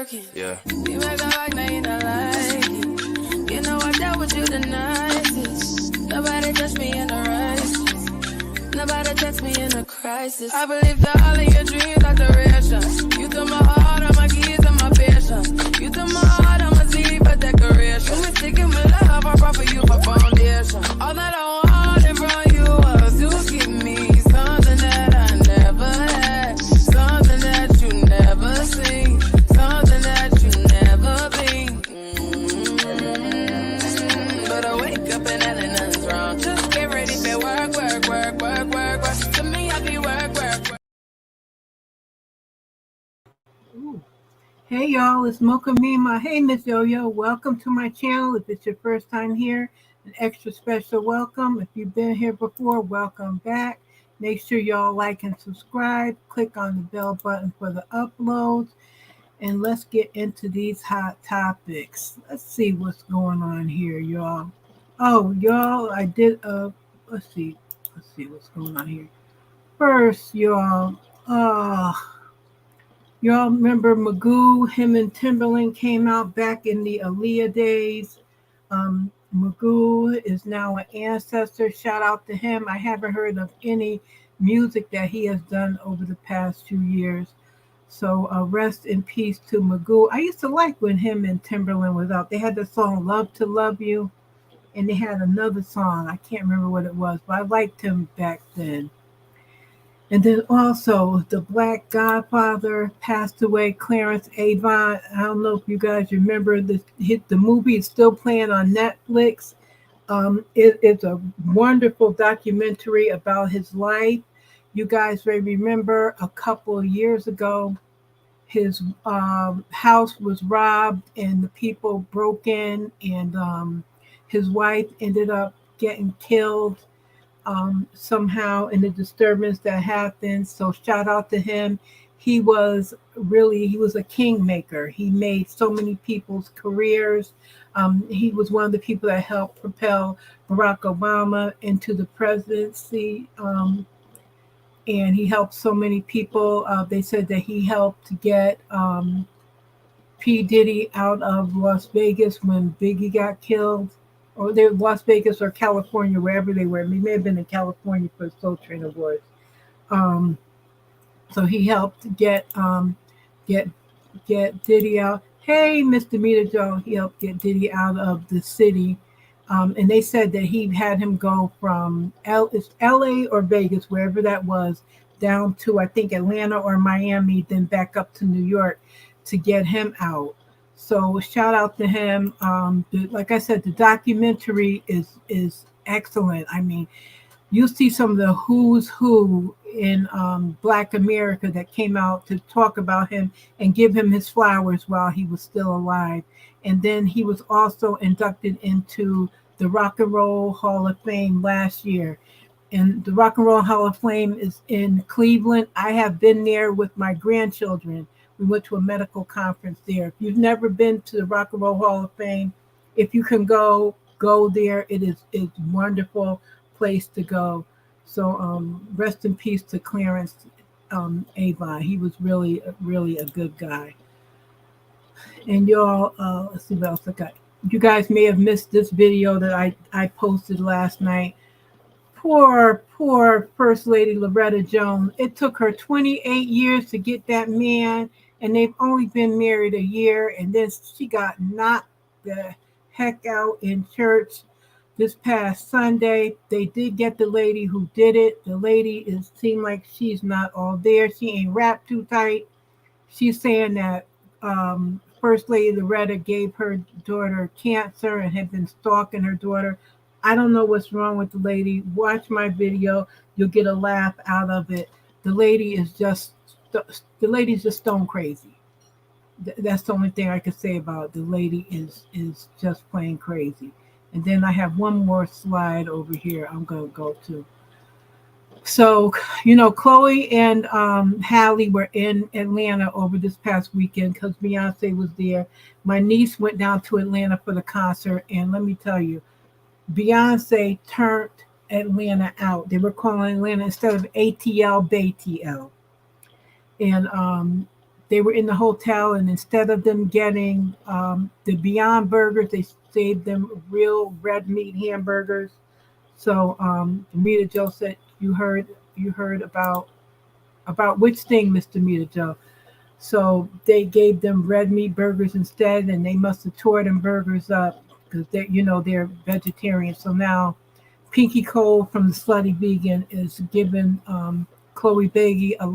working. Yeah. You make a like, now you not like it. You know I dealt with you the nicest. Nobody touched me in a crisis. Nobody touched me in a crisis. I believe that all of your dreams are duration. You took my heart, all my keys, and my patience. You took my heart, all my sleep, a decoration. You mistaken my love, I brought for you for foundation. All that I wanted from you was to give me something that I never had, something that you never seen, something that you never been. But I wake up and nothing's wrong. Just get ready for work. To me, I be work. Ooh. Hey y'all, it's Mocha Mima. Hey Miss Yo-Yo, welcome to my channel. If it's your first time here, an extra special welcome. If you've been here before, welcome back. Make sure y'all like and subscribe. Click on the bell button for the uploads. And let's get into these hot topics. Let's see what's going on here, y'all. Oh, y'all, I did let's see what's going on here. First, y'all, y'all remember Magoo? Him and Timberland came out back in the Aaliyah days. Magoo is now an ancestor. Shout out to him. I haven't heard of any music that he has done over the past few years. So rest in peace to Magoo. I used to like when him and Timberland was out. They had the song Love to Love You, and they had another song. I can't remember what it was, but I liked him back then. And then also the Black Godfather passed away, Clarance Avant. I don't know if you guys remember this. The movie is still playing on Netflix. It's a wonderful documentary about his life. You guys may remember a couple of years ago, his house was robbed and the people broke in, and his wife ended up getting killed somehow in the disturbance that happened. So shout out to him. He was a kingmaker. He made so many people's careers. He was one of the people that helped propel Barack Obama into the presidency. And he helped so many people. They said that he helped get P. Diddy out of Las Vegas when Biggie got killed. Or they were Las Vegas or California, wherever they were. He may have been in California for the Soul Train Awards. So he helped get Diddy out. Hey, Mr. Meta Joe, he helped get Diddy out of the city. And they said that he had him go from LA or Vegas, wherever that was, down to, I think, Atlanta or Miami, then back up to New York to get him out. So shout out to him. Like I said, the documentary is excellent. I mean, you see some of the who's who in Black America that came out to talk about him and give him his flowers while he was still alive. And then he was also inducted into the Rock and Roll Hall of Fame last year. And the Rock and Roll Hall of Fame is in Cleveland. I have been there with my grandchildren. We went to a medical conference there. If you've never been to the Rock and Roll Hall of Fame, if you can go there. It's a wonderful place to go. So rest in peace to Clarence Avant. He was really a good guy. And y'all, let's see what else I got. You guys may have missed this video that I posted last night. Poor First Lady Loretta Jones. It took her 28 years to get that man, and they've only been married a year, and then she got knocked the heck out in church this past Sunday. They did get the lady who did it. The lady seemed like she's not all there. She ain't wrapped too tight. She's saying that First Lady Loretta gave her daughter cancer and had been stalking her daughter. I don't know what's wrong with the lady. Watch my video. You'll get a laugh out of it. The lady's just stone crazy. That's the only thing I could say about it. The lady is just plain crazy. And then I have one more slide over here I'm going to go to. So, Chloe and Halle were in Atlanta over this past weekend because Beyonce was there. My niece went down to Atlanta for the concert, and let me tell you, Beyonce turned Atlanta out. They were calling Atlanta, instead of ATL, BayTL. And they were in the hotel, and instead of them getting the Beyond burgers, they saved them real red meat hamburgers. So Mita Joe said you heard about which thing, Mr. Mita Joe. So they gave them red meat burgers instead, and they must have tore them burgers up because they're vegetarian. So now Pinky Cole from the Slutty Vegan is giving Chloe Baggy a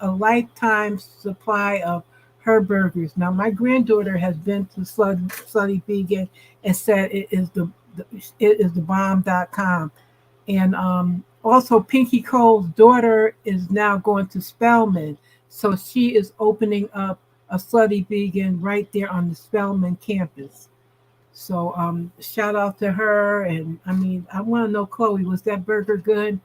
lifetime supply of her burgers. Now my granddaughter has been to Slutty Vegan and said it is the bomb.com. And also, Pinky Cole's daughter is now going to Spelman. So she is opening up a Slutty Vegan right there on the Spelman campus. So shout out to her. And I mean, I want to know, Chloe, was that burger good?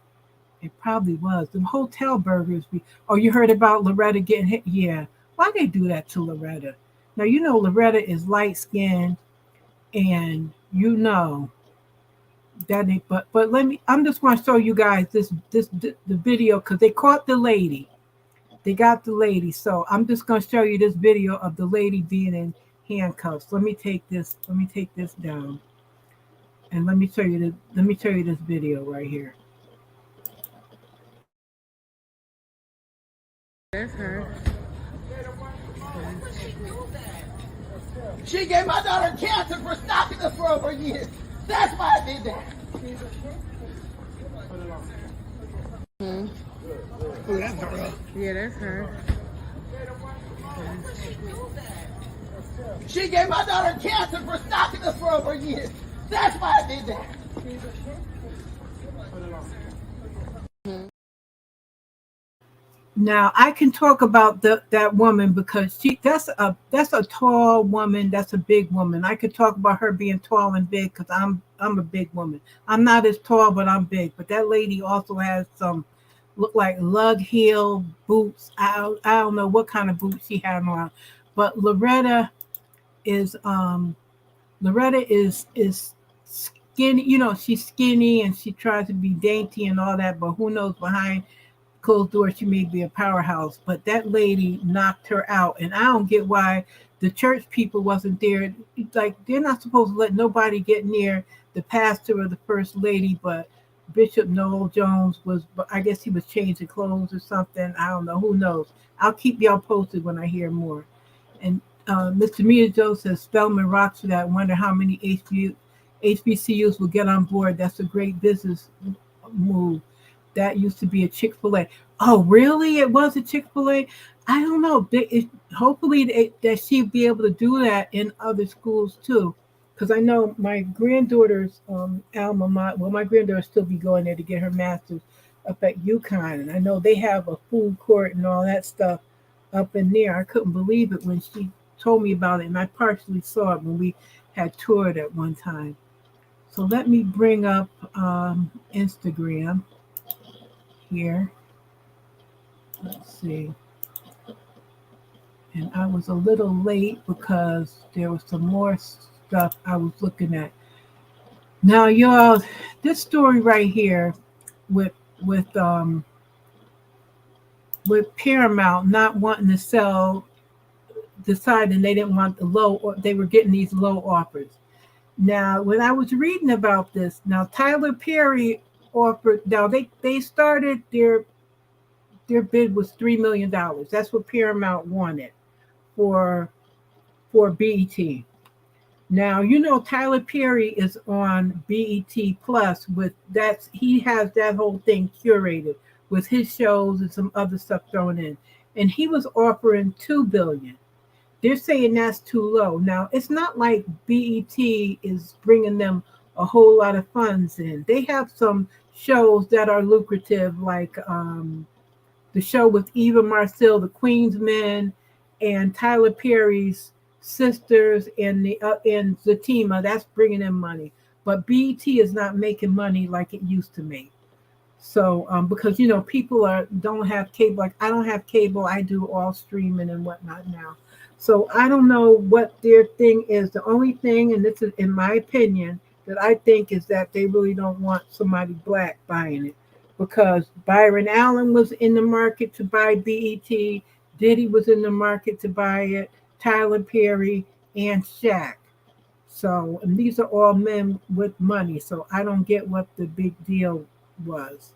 It probably was. The hotel burgers. Oh, you heard about Loretta getting hit? Yeah. Why they do that to Loretta? Now, Loretta is light skinned, and that ain't, but I'm just going to show you guys the video because they caught the lady. They got the lady. So I'm just going to show you this video of the lady being in handcuffs. Let me take this down. And let me show you this video right here. That's her. She gave my daughter cancer for stalking us for over years. That's why I did that. Oh, that's her. Yeah, that's her. She gave my daughter cancer for stalking us for over years. That's why I did that. Now I can talk about that woman because that's a tall woman. That's a big woman. I could talk about her being tall and big because I'm a big woman. I'm not as tall, but I'm big. But that lady also has some look like lug heel boots. I don't know what kind of boots she had on, but Loretta is skinny. She's skinny and she tries to be dainty and all that. But who knows behind closed doors, she may be a powerhouse, but that lady knocked her out. And I don't get why the church people wasn't there. Like, they're not supposed to let nobody get near the pastor or the first lady, but Bishop Noel Jones was, I guess he was changing clothes or something. I don't know. Who knows? I'll keep y'all posted when I hear more. And Mr. Mia Joe says, Spelman rocks for that. Wonder how many HBCUs will get on board. That's a great business move. That used to be a Chick-fil-A. Oh, really? It was a Chick-fil-A? I don't know. Hopefully that she'd be able to do that in other schools too. Because I know my granddaughter's alma mater, well, my granddaughter still be going there to get her master's up at UConn. And I know they have a food court and all that stuff up in there. I couldn't believe it when she told me about it. And I partially saw it when we had toured at one time. So let me bring up Instagram. Here, let's see, and I was a little late because there was some more stuff I was looking at. Now, y'all, this story right here with Paramount not wanting to sell, deciding they didn't want they were getting these low offers. Now, when I was reading about this, now Tyler Perry offered. Now they started their bid was $3 million. That's what Paramount wanted for BET. Now Tyler Perry is on BET Plus with that. He has that whole thing curated with his shows and some other stuff thrown in, and he was offering $2 billion. They're saying that's too low. Now it's not like BET is bringing them a whole lot of funds in. They have some shows that are lucrative, like the show with Eva Marcille, the Queen's Men, and Tyler Perry's sisters, and and Zatima. That's bringing in money, but BET is not making money like it used to make. So because people don't have cable. Like I don't have cable. I do all streaming and whatnot now. So I don't know what their thing is. The only thing, and this is in my opinion, that I think is that they really don't want somebody black buying it, because Byron Allen was in the market to buy BET. Diddy was in the market to buy it, Tyler Perry, and Shaq. So, and these are all men with money. So I don't get what the big deal was.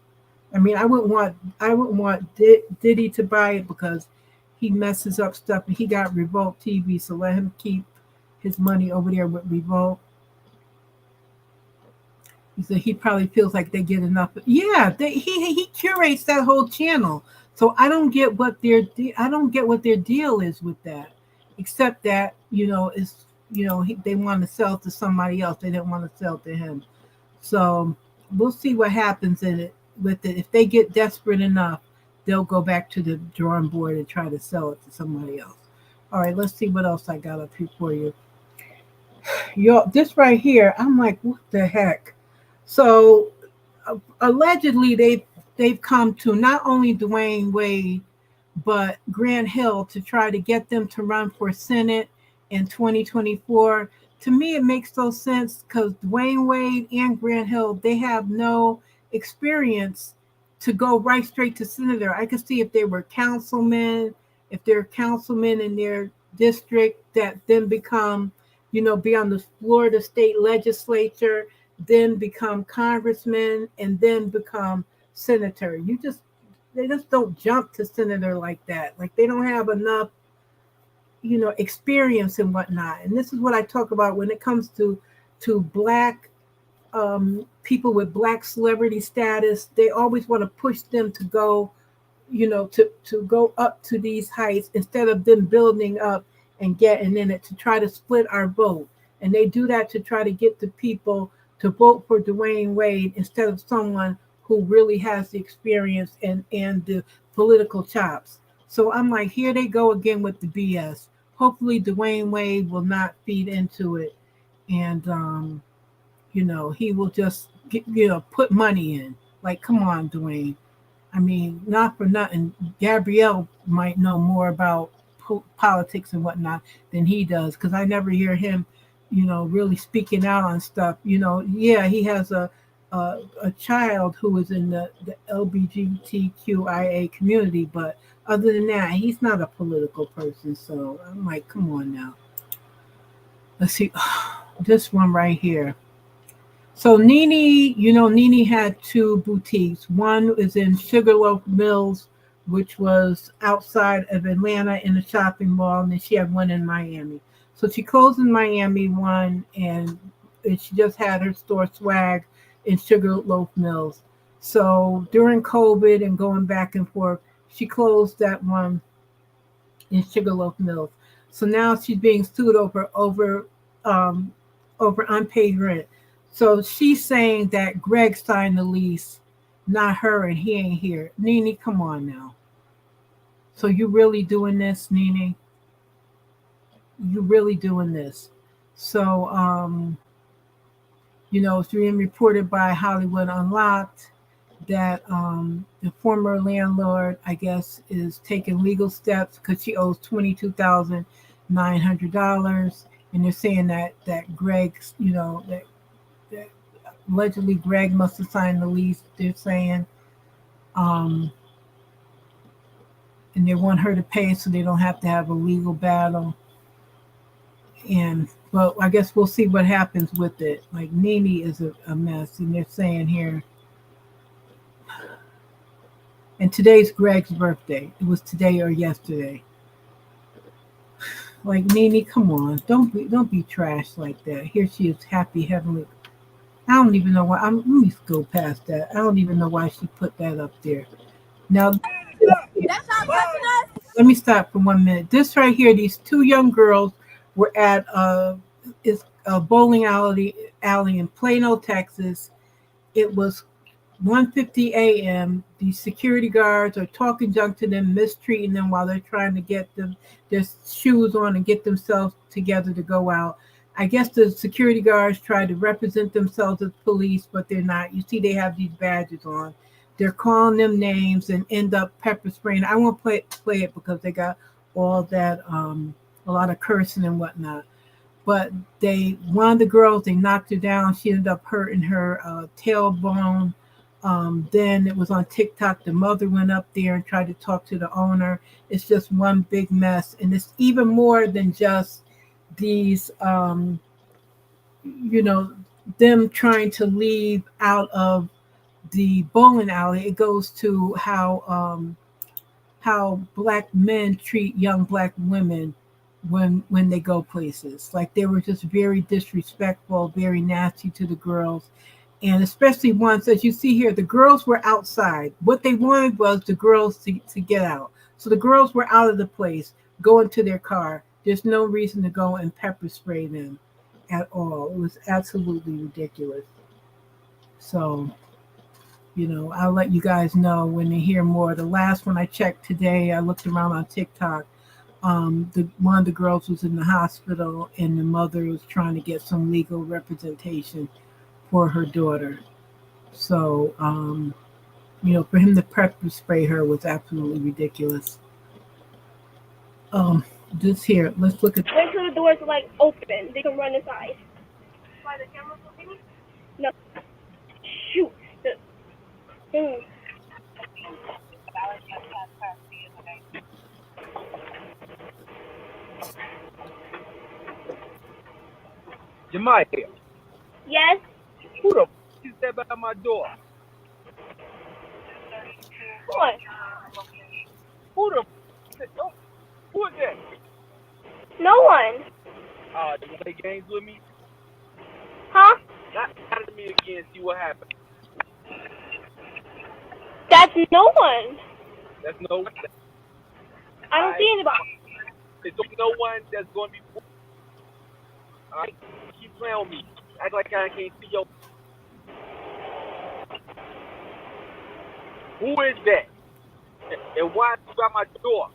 I mean, I wouldn't want Diddy to buy it because he messes up stuff, and he got Revolt TV. So let him keep his money over there with Revolt. He said he probably feels like they get enough. Yeah, he curates that whole channel. So I don't get what their deal is with that, except that is they want to sell to somebody else. They didn't want to sell to him. So we'll see what happens in it with it. If they get desperate enough, they'll go back to the drawing board and try to sell it to somebody else. All right, let's see what else I got up here for you. This right here, I'm like, what the heck? So allegedly they've come to not only Dwayne Wade but Grant Hill to try to get them to run for Senate in 2024. To me, it makes no sense because Dwayne Wade and Grant Hill, they have no experience to go right straight to senator. I could see if they were councilmen, if they're councilmen in their district that then become, be on the Florida state legislature, then become congressmen, and then become senator. They just don't jump to senator like that. Like they don't have enough, experience and whatnot. And this is what I talk about when it comes to black people with black celebrity status. They always want to push them to go, to go up to these heights instead of them building up and getting in it to try to split our vote. And they do that to try to get the people to vote for Dwayne Wade instead of someone who really has the experience and the political chops. So I'm like, here they go again with the BS. Hopefully Dwayne Wade will not feed into it, and he will just put money in. Like, come on, Dwayne. I mean, not for nothing, Gabrielle might know more about politics and whatnot than he does, because I never hear him really speaking out on stuff. Yeah, he has a child who is in the LGBTQIA community, but other than that, he's not a political person. So I'm like, come on now. Let's see. This one right here. So Nene, Nene had two boutiques. One is in Sugarloaf Mills, which was outside of Atlanta in a shopping mall, and then she had one in Miami. So she closed in Miami one, and she just had her store Swag in Sugarloaf Mills. So during COVID and going back and forth, she closed that one in Sugarloaf Mills. So now she's being sued over unpaid rent. So she's saying that Greg signed the lease, not her, and he ain't here. Nene, come on now. So you really doing this, Nene? You really doing this? So, it's being reported by Hollywood Unlocked that the former landlord, I guess, is taking legal steps because she owes $22,900, and they're saying that Greg's, that allegedly Greg must have signed the lease. They're saying, and they want her to pay so they don't have to have a legal battle. And well, I guess we'll see what happens with it. Like, Nene is a mess, and they're saying here. And today's Greg's birthday. It was today or yesterday. Like, Nene, come on, don't be trash like that. Here she is, happy heavenly. I don't even know why. Let me go past that. I don't even know why she put that up there. Now, let me stop for 1 minute. This right here, these two young girls were at a bowling alley in Plano, Texas. It was 1:50 a.m. The security guards are talking junk to them, mistreating them while they're trying to get their shoes on and get themselves together to go out. I guess the security guards try to represent themselves as police, but they're not. You see, they have these badges on. They're calling them names and end up pepper spraying. I won't play it because they got all that, a lot of cursing and whatnot. But one of the girls, they knocked her down. She ended up hurting her tailbone. Then it was on TikTok. The mother went up there and tried to talk to the owner. It's just one big mess. And it's even more than just these, them trying to leave out of the bowling alley. It goes to how black men treat young black women when they go places. Like they were just very disrespectful, very nasty to the girls. And especially once, as you see here, the girls were outside. What they wanted was the girls to get out. So the girls were out of the place, going to their car. There's no reason to go and pepper spray them at all. It was absolutely ridiculous. So, I'll let you guys know when they hear more. The last one I checked today, I looked around on TikTok. One of the girls was in the hospital, and the mother was trying to get some legal representation for her daughter. So, for him to pepper spray her was absolutely ridiculous. Just here, let's look at. Wait till the doors are like open. They can run inside. Why the camera's open? No. Shoot. Jamaica. Yes. Who the f is that by my door? What? Who the f? Who is that? No one. Do you play games with me? Huh? Not to me again. See what happens. That's no one. That's no one. I don't see anybody. There's no one that's going to be. Alright, keep playing with me. Act like I can't see your. Who is that? And why you by my door?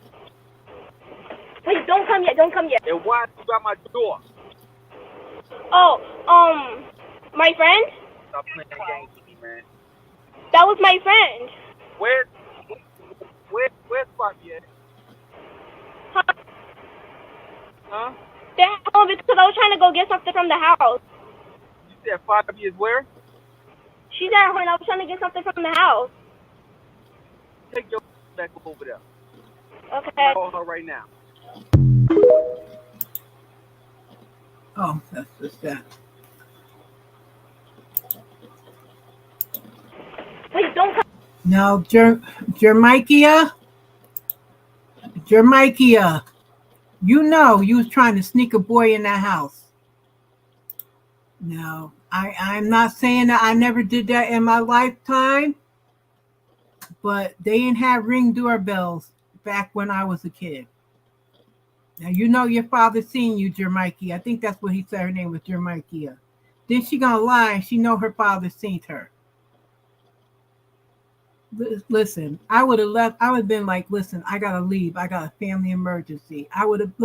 Wait, don't come yet. Don't come yet. And why you by my door? Oh, my friend? Stop playing games with me, man. That was my friend. Where's Poppy at? Huh? Huh? They're home because I was trying to go get something from the house. You said Poppy is where? She's at home and I was trying to get something from the house. Take your back over there. Okay. Call her right now. Oh, that's just that. Wait, don't come. Now, Jermikia, you was trying to sneak a boy in that house. Now, I'm not saying that I never did that in my lifetime, but they didn't have Ring doorbells back when I was a kid. Now, your father seen you, Jermikia. I think that's what he said her name was, Jermikia. Then she gonna lie and she know her father seen her. Listen, I would have left. I would have been like, listen, I gotta leave. I got a family emergency. I would have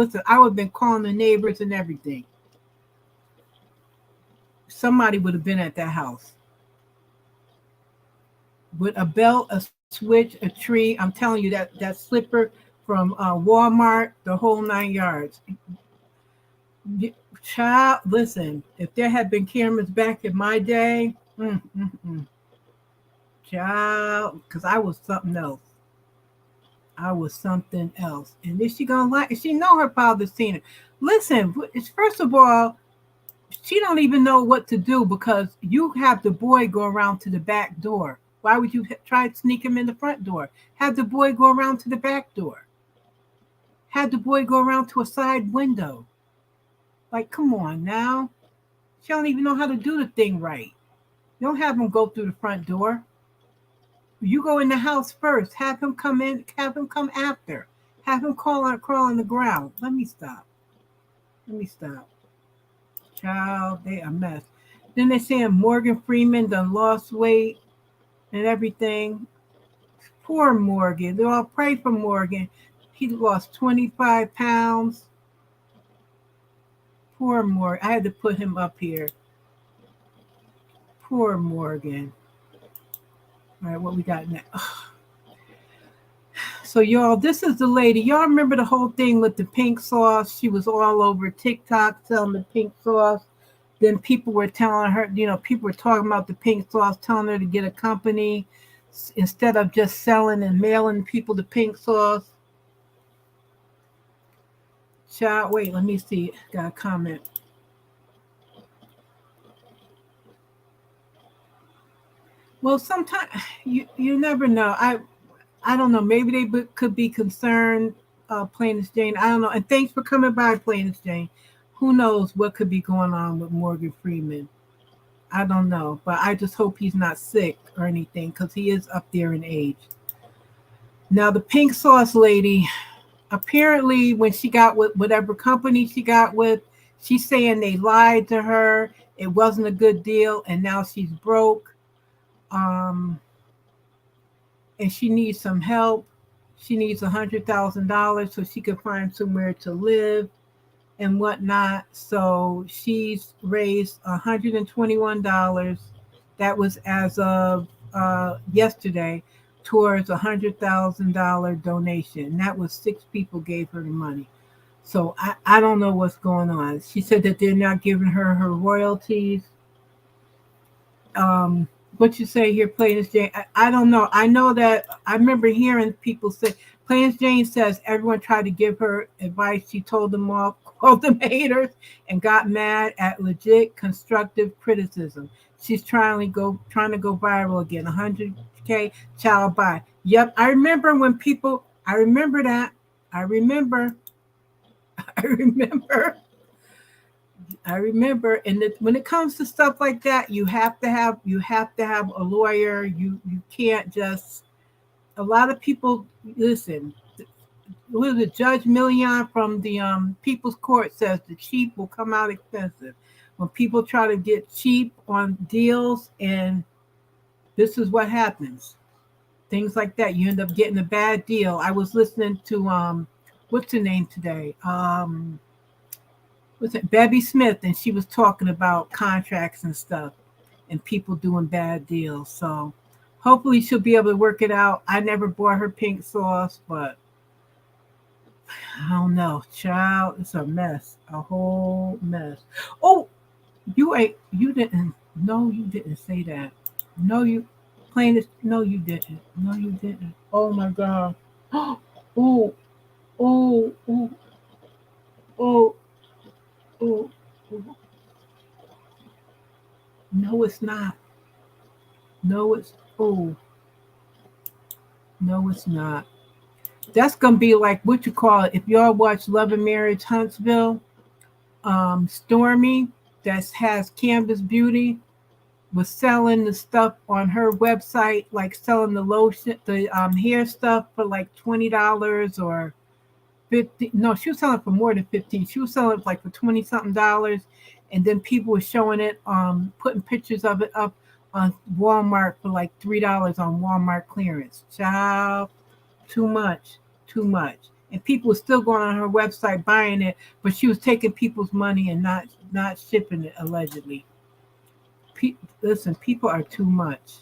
been calling the neighbors and everything. Somebody would have been at that house with a belt, a switch, a tree. I'm telling you that slipper from Walmart, the whole 9 yards. Child, listen, if there had been cameras back in my day, child, because I was something else. And is she gonna lie? She know her father's seen her. Listen, first of all, she don't even know what to do because you have the boy go around to the back door. Why would you try to sneak him in the front door? Have the boy go around to the back door. Have the boy go around to a side window. Like, come on now. She don't even know how to do the thing right. You don't have him go through the front door. You go in the house first. Have him come in. Have him come after. Have him crawl on the ground. Let me stop. Child, they a mess. Then they're saying Morgan Freeman done lost weight and everything. Poor Morgan. They all pray for Morgan. He lost 25 pounds. Poor Morgan. I had to put him up here. Poor Morgan. All right, what we got now? So, y'all, this is the lady. Y'all remember the whole thing with the pink sauce? She was all over TikTok selling the pink sauce. then people were telling her, people were talking about the pink sauce, telling her to get a company instead of just selling and mailing people the pink sauce. Child, wait, let me see. Got a comment. Well, sometimes you never know. I don't know. Maybe they could be concerned. Plaintiff Jane. I don't know. And thanks for coming by, Plaintiff Jane. Who knows what could be going on with Morgan Freeman? I don't know, but I just hope he's not sick or anything because he is up there in age. Now, the pink sauce lady, apparently when she got with whatever company she got with, she's saying they lied to her. It wasn't a good deal, and now she's broke. And she needs some help. She needs $100,000 so she could find somewhere to live and whatnot. So she's raised $121. That was as of yesterday towards $100,000 donation. And that was 6 people gave her the money. So I don't know what's going on. She said that they're not giving her royalties. What you say here, Plaintiff Jane? I don't know. I know that I remember hearing people say, Plaintiff Jane says everyone tried to give her advice. She told them off, called them haters, and got mad at legit constructive criticism. She's trying to go viral again. 100K child buy. Yep, I remember when people. I remember that. I remember. And when it comes to stuff like that, you have to have a lawyer. You can't just. A lot of people listen. What is it? Judge Million from the People's Court says the cheap will come out expensive. When people try to get cheap on deals, and this is what happens. Things like that, you end up getting a bad deal. I was listening to what's her name today? Was it Bebby Smith? And she was talking about contracts and stuff and people doing bad deals. So hopefully she'll be able to work it out. I never bought her pink sauce, but I don't know. Child, it's a mess. A whole mess. Oh, you didn't say that. No, you plaintiff. No, you didn't. No, you didn't. Oh my God. Oh, oh, oh, oh. Oh, no, it's not. No, it's no, it's not. That's gonna be like what you call it. If y'all watch Love and Marriage Huntsville, Stormy that has Canvas Beauty was selling the stuff on her website, like selling the lotion, the hair stuff for like $20 or 50. No, she was selling for more than 15. She was selling it like for 20 something dollars, and then people were showing it, putting pictures of it up on Walmart for like $3 on Walmart clearance. Child, too much. And people were still going on her website buying it, but she was taking people's money and not shipping it allegedly. Listen, people are too much.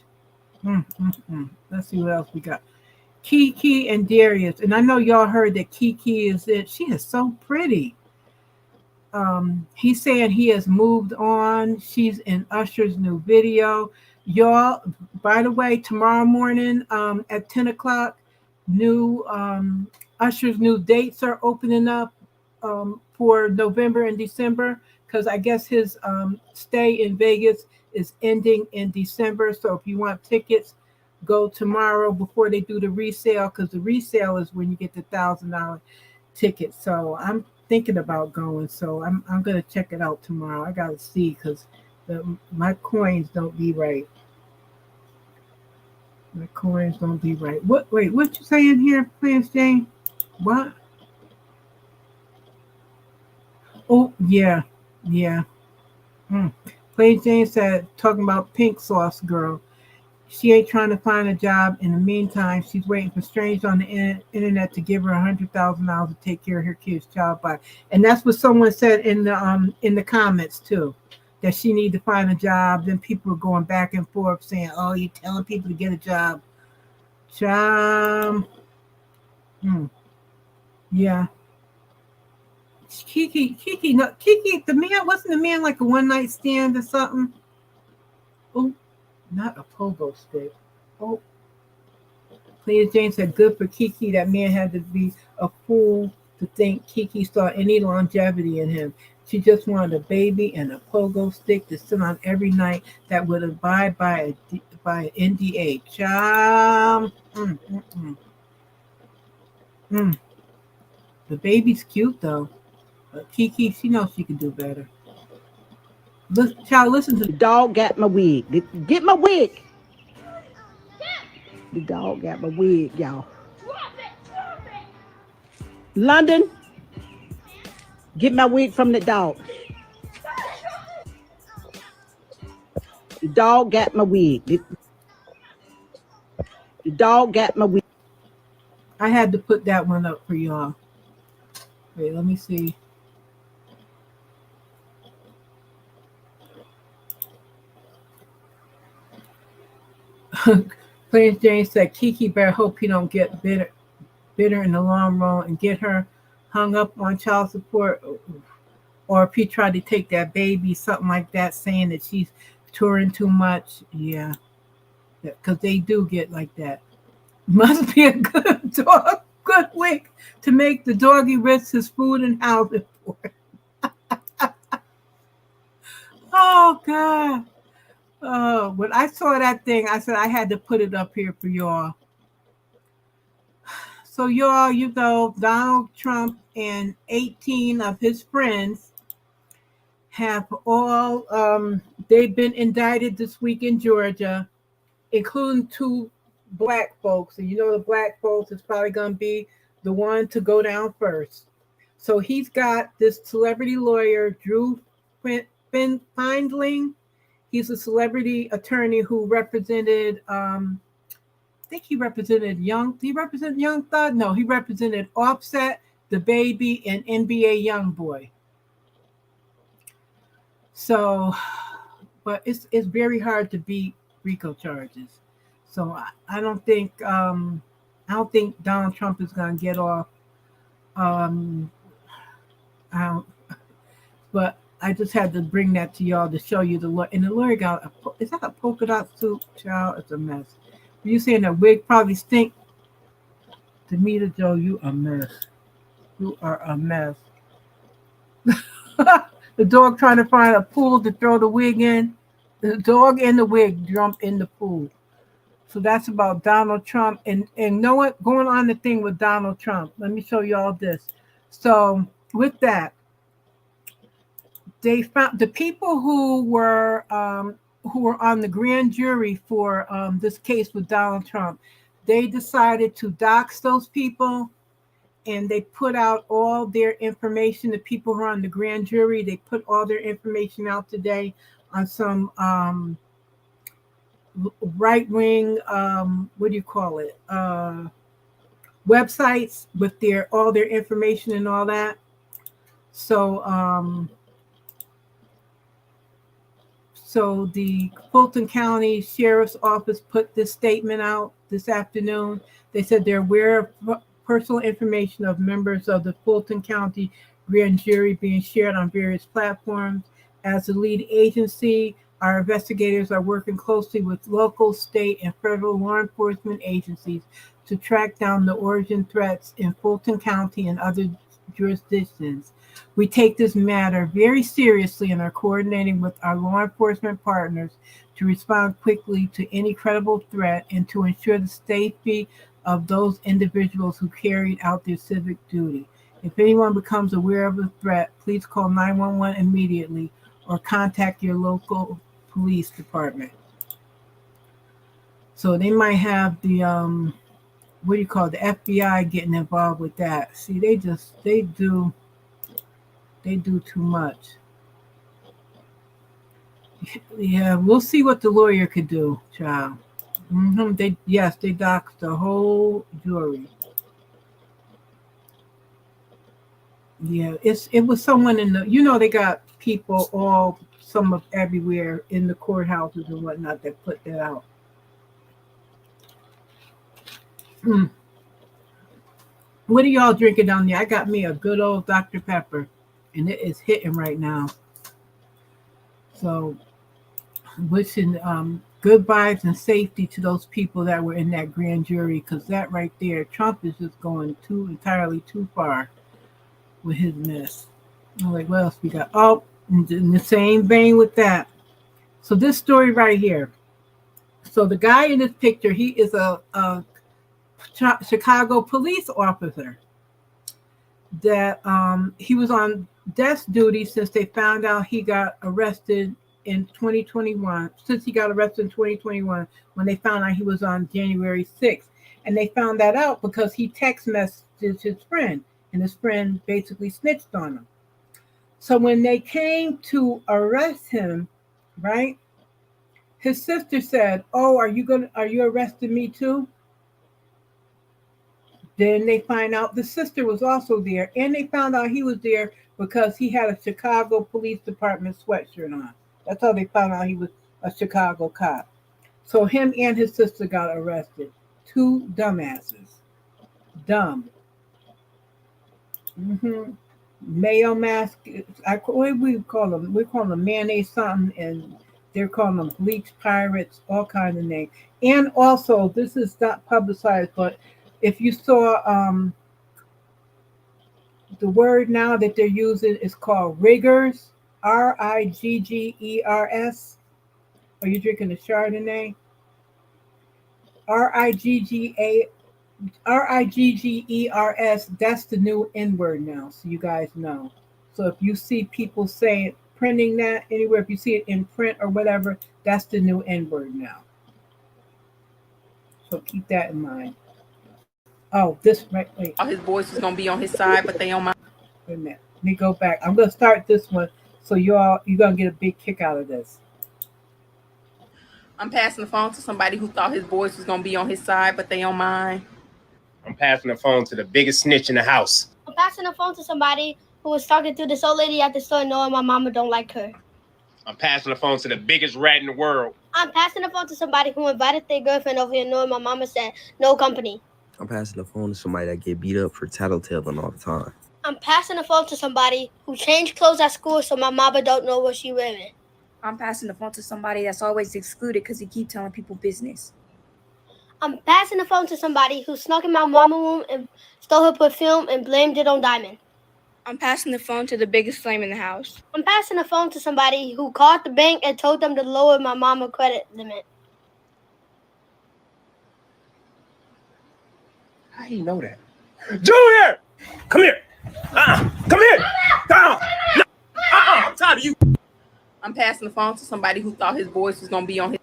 Let's see what else we got. Keke and Darius, and I know y'all heard that Keke is it. She is so pretty. He's saying he has moved on. She's in Usher's new video. Y'all, by the way, tomorrow morning at 10 o'clock, Usher's new dates are opening up for November and December, because I guess his stay in Vegas is ending in December. So if you want tickets, go tomorrow before they do the resale, because the resale is when you get the $1,000 ticket. So I'm thinking about going. So I'm gonna check it out tomorrow. I gotta see, because my coins don't be right. My coins don't be right. Wait, what you saying here, please, Jane? What? Oh, yeah. Plain Jane said, talking about pink sauce girl. She ain't trying to find a job. In the meantime, she's waiting for strangers on the internet to give her $100,000 to take care of her kids' child by. And that's what someone said in the comments too, that she need to find a job. Then people were going back and forth saying, "Oh, you're telling people to get a job." Job. Yeah. Keke, no, Keke, the man, wasn't the man like a one night stand or something? Oh, not a pogo stick. Oh, Cleta Jane said, good for Keke. That man had to be a fool to think Keke saw any longevity in him. She just wanted a baby and a pogo stick to sit on every night that would abide by an NDA. Child. Mm. The baby's cute, though. But Keke, she knows she can do better. Child, listen to The dog got my wig. Get my wig. The dog got my wig, y'all. London, get my wig from the dog. The dog got my wig. The dog got my wig. I had to put that one up for y'all. Wait, let me see. Clarence James said, Keke better hope he don't get bitter in the long run and get her hung up on child support, or if he tried to take that baby, something like that, saying that she's touring too much. Yeah, because they do get like that. Must be a good dog, good week to make the doggy risk his food and housing for it. Oh, God. Oh, when I saw that thing, I said I had to put it up here for y'all. So, y'all, you know, Donald Trump and 18 of his friends have all, they've been indicted this week in Georgia, including 2 black folks. And you know, the black folks is probably going to be the one to go down first. So he's got this celebrity lawyer, Drew Findling. He's a celebrity attorney who represented, I think he represented Young. Did he represent Young Thug? No, he represented Offset, The Baby, and NBA Youngboy. So, but it's very hard to beat RICO charges. So I don't think Donald Trump is going to get off. But I just had to bring that to y'all to show you the lawyer. And the lawyer got is that a polka dot suit, child? It's a mess. You saying that wig probably stink? Demeter Joe, you a mess. You are a mess. The dog trying to find a pool to throw the wig in. The dog and the wig jump in the pool. So that's about Donald Trump. And know what? Going on the thing with Donald Trump. Let me show you all this. So with that, they found the people who were on the grand jury for this case with Donald Trump. They decided to dox those people, and they put out all their information. The people who are on the grand jury, they put all their information out today on some right-wing, websites with all their information and all that. So so the Fulton County Sheriff's Office put this statement out this afternoon. They said they're aware of personal information of members of the Fulton County grand jury being shared on various platforms. As the lead agency, our investigators are working closely with local, state, and federal law enforcement agencies to track down the origin threats in Fulton County and other jurisdictions. We take this matter very seriously and are coordinating with our law enforcement partners to respond quickly to any credible threat and to ensure the safety of those individuals who carried out their civic duty. If anyone becomes aware of a threat, please call 911 immediately or contact your local police department. So they might have the the FBI getting involved with that. See, they do too much. Yeah, we'll see what the lawyer could do, child. They doxed the whole jury. Yeah, it was someone in the, they got people everywhere in the courthouses and whatnot that put that out. What are y'all drinking down there? I got me a good old Dr. Pepper. and it is hitting right now. So wishing good vibes and safety to those people that were in that grand jury, because that right there, Trump is just going entirely too far with his mess. I'm like, what else we got? Oh, in the same vein with that. So this story right here. So the guy in this picture, he is a Chicago police officer that he was on desk duty since they found out he got arrested in 2021. Since he got arrested in 2021, when they found out he was on January 6th. And they found that out because he text messaged his friend, and his friend basically snitched on him. So when they came to arrest him, right, his sister said, "Oh, are you arresting me too?" Then they find out the sister was also there, and they found out he was there because he had a Chicago Police Department sweatshirt on. That's how they found out he was a Chicago cop. So him and his sister got arrested. Two dumbasses. Dumb. Mayo mask. What do we call them? We call them mayonnaise something, and they're calling them bleach pirates, all kinds of names. And also, this is not publicized, but if you saw the word now that they're using is called riggers, Riggers. Are you drinking a Chardonnay? Riggers. That's the new N word now, so you guys know. So if you see people saying printing that anywhere, if you see it in print or whatever, that's the new N word now. So keep that in mind. Oh, this right. Wait. His voice is gonna be on his side, but they on my. Wait a minute. Let me go back. I'm gonna start this one, so you're gonna get a big kick out of this. I'm passing the phone to somebody who thought his voice was gonna be on his side, but they on mine. I'm passing the phone to the biggest snitch in the house. I'm passing the phone to somebody who was talking to this old lady at the store knowing my mama don't like her. I'm passing the phone to the biggest rat in the world. I'm passing the phone to somebody who invited their girlfriend over here knowing my mama said no company. I'm passing the phone to somebody that get beat up for tattletaling all the time. I'm passing the phone to somebody who changed clothes at school so my mama don't know what she wearing. I'm passing the phone to somebody that's always excluded because he keep telling people business. I'm passing the phone to somebody who snuck in my mama's room and stole her perfume and blamed it on Diamond. I'm passing the phone to the biggest flame in the house. I'm passing the phone to somebody who called the bank and told them to lower my mama's credit limit. How do you know that? Junior! Come here! Come here! Come on! No. I'm tired of you. I'm passing the phone to somebody who thought his voice was gonna be on his.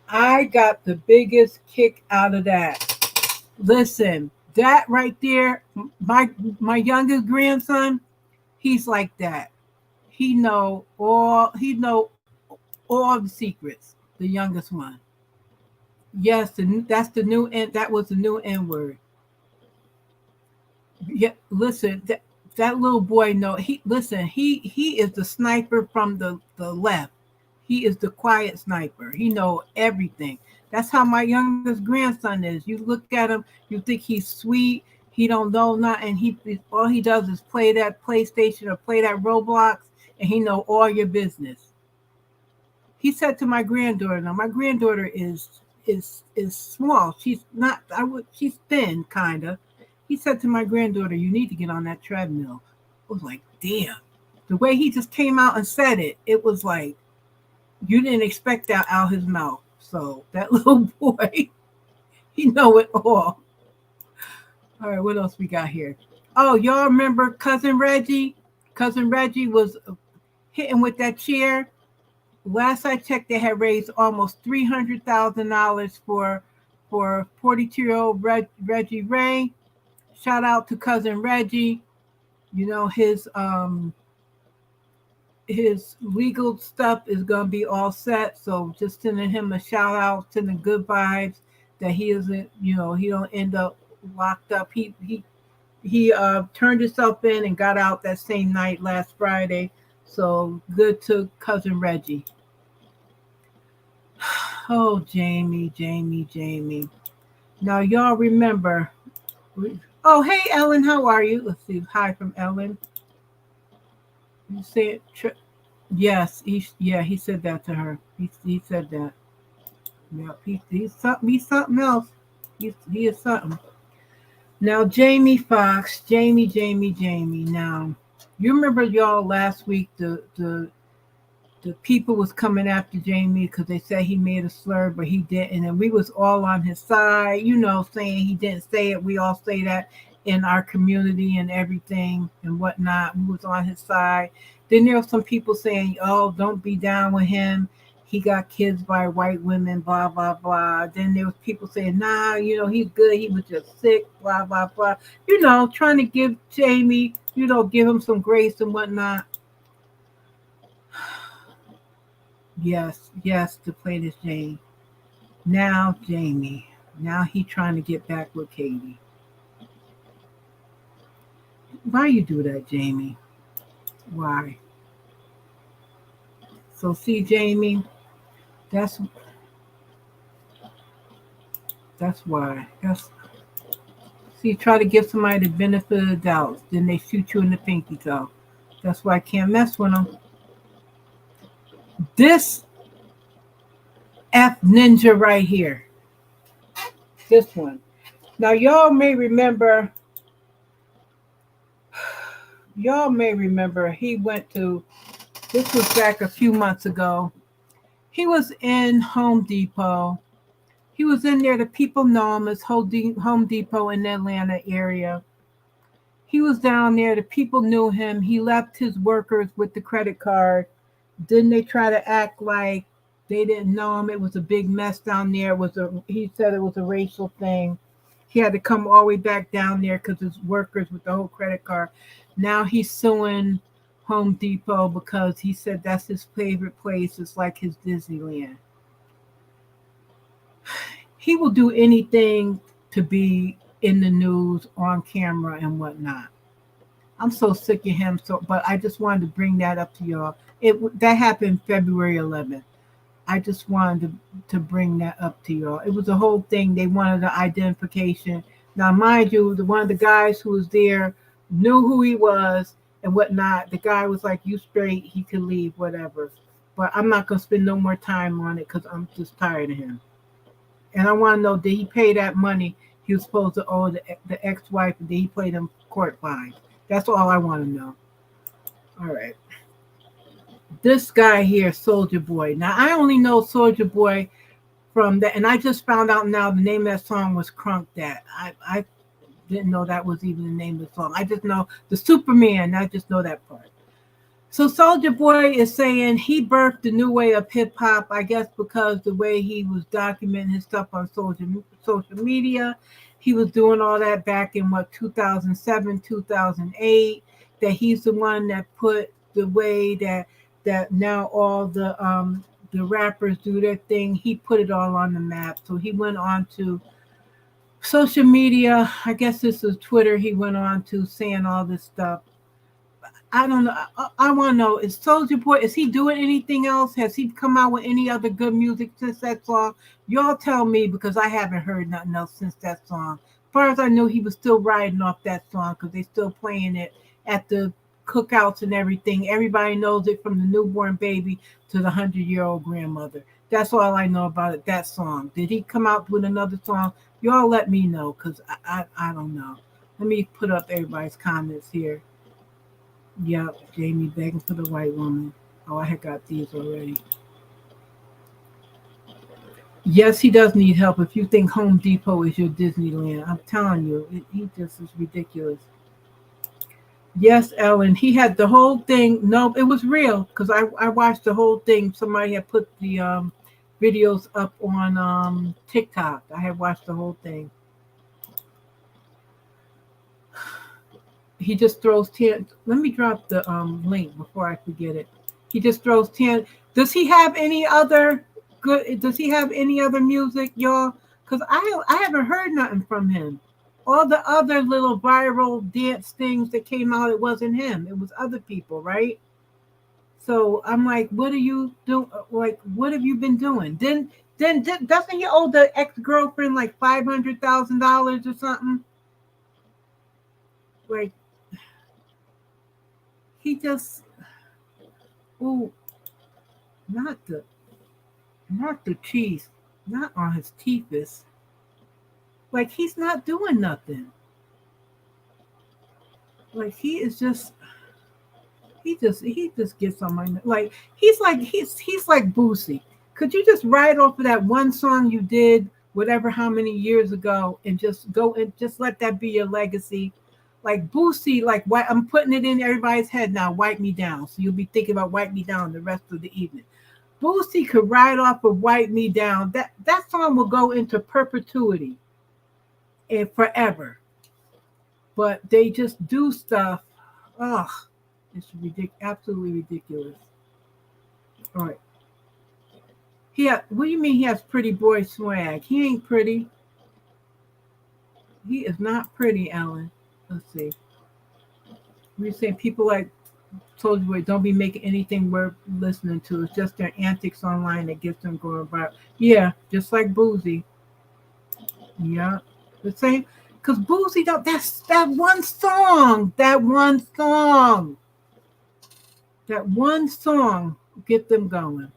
I got the biggest kick out of that. Listen, that right there, my youngest grandson, he's like that. He know all the secrets. The youngest one. Yes, that's the new N. That was the new N word. Yeah, listen, that little boy he is the sniper from the left. He is the quiet sniper. He know everything. That's how my youngest grandson is. You look at him, you think he's sweet. He don't know nothing. All he does is play that PlayStation or play that Roblox, and he know all your business. He said to my granddaughter. Now my granddaughter is small. She's not. She's thin, kinda. He said to my granddaughter, "You need to get on that treadmill." I was like, damn. The way he just came out and said it, it was like, you didn't expect that out his mouth. So that little boy, he know it all. All right, what else we got here? Oh, y'all remember Cousin Reggie? Cousin Reggie was hitting with that chair. Last I checked, they had raised almost $300,000 for 42-year-old Reggie Ray. Shout out to Cousin Reggie. You know, his legal stuff is gonna be all set. So just sending him a shout out, sending good vibes that he isn't, he don't end up locked up. He turned himself in and got out that same night last Friday. So good to Cousin Reggie. Oh, Jamie. Now y'all remember. Oh, hey, Ellen, how are you? Let's see. Hi from Ellen. You said, yes, he said that to her. He said that. Yeah, he's something else. He is something. Now, Jamie Foxx, Jamie. Now, you remember y'all last week the people was coming after Jamie because they said he made a slur, but he didn't, and we was all on his side, saying he didn't say it. We all say that in our community and everything and whatnot. We was on his side. Then there were some people saying, "Oh, don't be down with him. He got kids by white women, blah blah blah." Then there was people saying, "Nah, he's good. He was just sick, blah blah blah." Trying to give Jamie, give him some grace and whatnot. Yes, to play this Jane. Now Jamie. Now he trying to get back with Katie. Why you do that, Jamie? Why? So see, Jamie, that's why. See, try to give somebody the benefit of the doubt, then they shoot you in the pinky toe. That's why I can't mess with them. This F ninja right here. This one. Now y'all may remember he went to, this was back a few months ago. He was in Home Depot. He was in there. The people know him as Home Depot in the Atlanta area. He was down there. The people knew him. He left his workers with the credit card. Didn't they try to act like they didn't know him? It was a big mess down there. He said it was a racial thing. He had to come all the way back down there because his workers with the whole credit card. Now he's suing Home Depot because he said that's his favorite place. It's like his Disneyland. He will do anything to be in the news, on camera, and whatnot. I'm so sick of him. But I just wanted to bring that up to y'all. That happened February 11th. I just wanted to bring that up to y'all. It was a whole thing. They wanted the identification. Now, mind you, one of the guys who was there knew who he was and whatnot. The guy was like, "You straight, he could leave, whatever." But I'm not going to spend no more time on it because I'm just tired of him. And I want to know, did he pay that money he was supposed to owe the ex-wife, and did he pay them court fines? That's all I want to know. All right. This guy here, Soulja Boy. Now, I only know Soulja Boy from that, and I just found out now the name of that song was Crunk That. I didn't know that was even the name of the song. I just know the Superman. I just know that part. So Soulja Boy is saying he birthed the new way of hip hop, I guess because the way he was documenting his stuff on social media, he was doing all that back in 2007, 2008, that he's the one that put the way that now all the rappers do their thing. He put it all on the map. So he went on to social media. I guess this is Twitter. He went on to saying all this stuff. I don't know. I want to know, is Soulja Boy, is he doing anything else? Has he come out with any other good music since that song? Y'all tell me, because I haven't heard nothing else since that song. As far as I know, he was still riding off that song because they still playing it at the cookouts and everything. Everybody knows it from the newborn baby to the 100-year-old grandmother. That's all I know about it, that song. Did he come out with another song? Y'all let me know because I don't know. Let me put up everybody's comments here. Yep, Jamie begging for the white woman. Oh, I had got these already. Yes, he does need help. If you think Home Depot is your Disneyland, I'm telling you, he just is ridiculous. Yes, Ellen, he had the whole thing. No, it was real because I watched the whole thing. Somebody had put the videos up on TikTok. I had watched the whole thing. He just throws 10. Let me drop the link before I forget it. He just throws 10. Does he have any other music, y'all? Because I haven't heard nothing from him. All the other little viral dance things that came out, it wasn't him. It was other people, right? So I'm like, what are you doing? Like, what have you been doing? Then doesn't he owe the ex-girlfriend like $500,000 or something? Like, he just, Ooh, not the teeth, not on his teethus. Like he's not doing nothing. Like he just gets on my he's like Boosie. Could you just write off of that one song you did whatever how many years ago and just go and just let that be your legacy? Like Boosie, like why I'm putting it in everybody's head now, Wipe Me Down. So you'll be thinking about Wipe Me Down the rest of the evening. Boosie could write off of Wipe Me Down. That song will go into perpetuity and forever. But they just do stuff. Ugh. It's absolutely ridiculous. All right. What do you mean he has pretty boy swag? He ain't pretty. He is not pretty, Alan. Let's see. We're saying people like Soldier Boy don't be making anything worth listening to. It's just their antics online that gets them going about. Yeah, just like Boozy. Yeah. The same. Because Boozy don't. That's that one song. That one song get them going.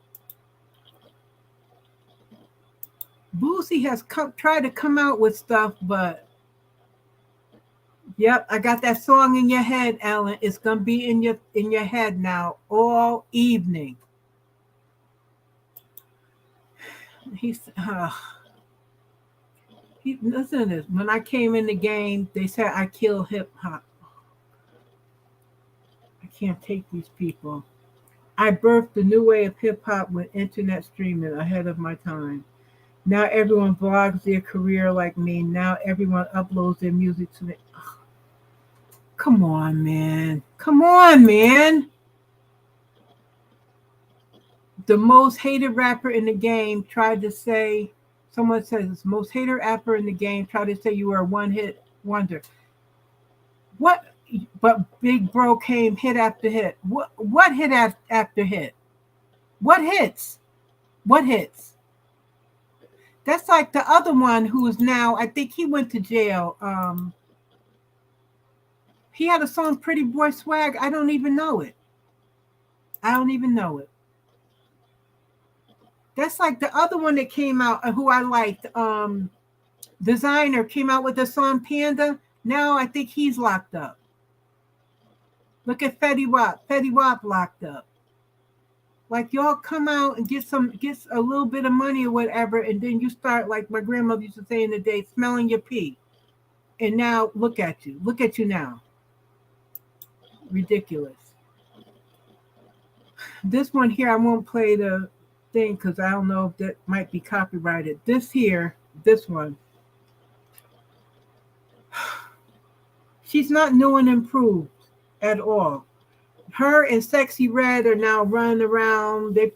Boosie has tried to come out with stuff, but yep, I got that song in your head, Alan. It's gonna be in your head now all evening. Listen to this. When I came in the game, they said I kill hip hop. I can't take these people. I birthed the new way of hip hop with internet streaming ahead of my time. Now everyone vlogs their career like me. Now everyone uploads their music to the. Oh, come on, man. The most hated rapper in the game tried to say. Someone says most hated rapper in the game tried to say you were a one-hit wonder. What? But Big Bro came hit after hit. What hit after hit? What hits? That's like the other one who is now, I think he went to jail. He had a song, Pretty Boy Swag. I don't even know it. That's like the other one that came out, who I liked. Designer came out with the song Panda. Now I think he's locked up. Look at Fetty Wap. Fetty Wap locked up. Like y'all come out and get a little bit of money or whatever, and then you start, like my grandmother used to say in the day, smelling your pee. And now look at you now. Ridiculous. This one here, I won't play the thing because I don't know if that might be copyrighted. This one. She's not new and improved at all. Her and Sexy Red are now running around. They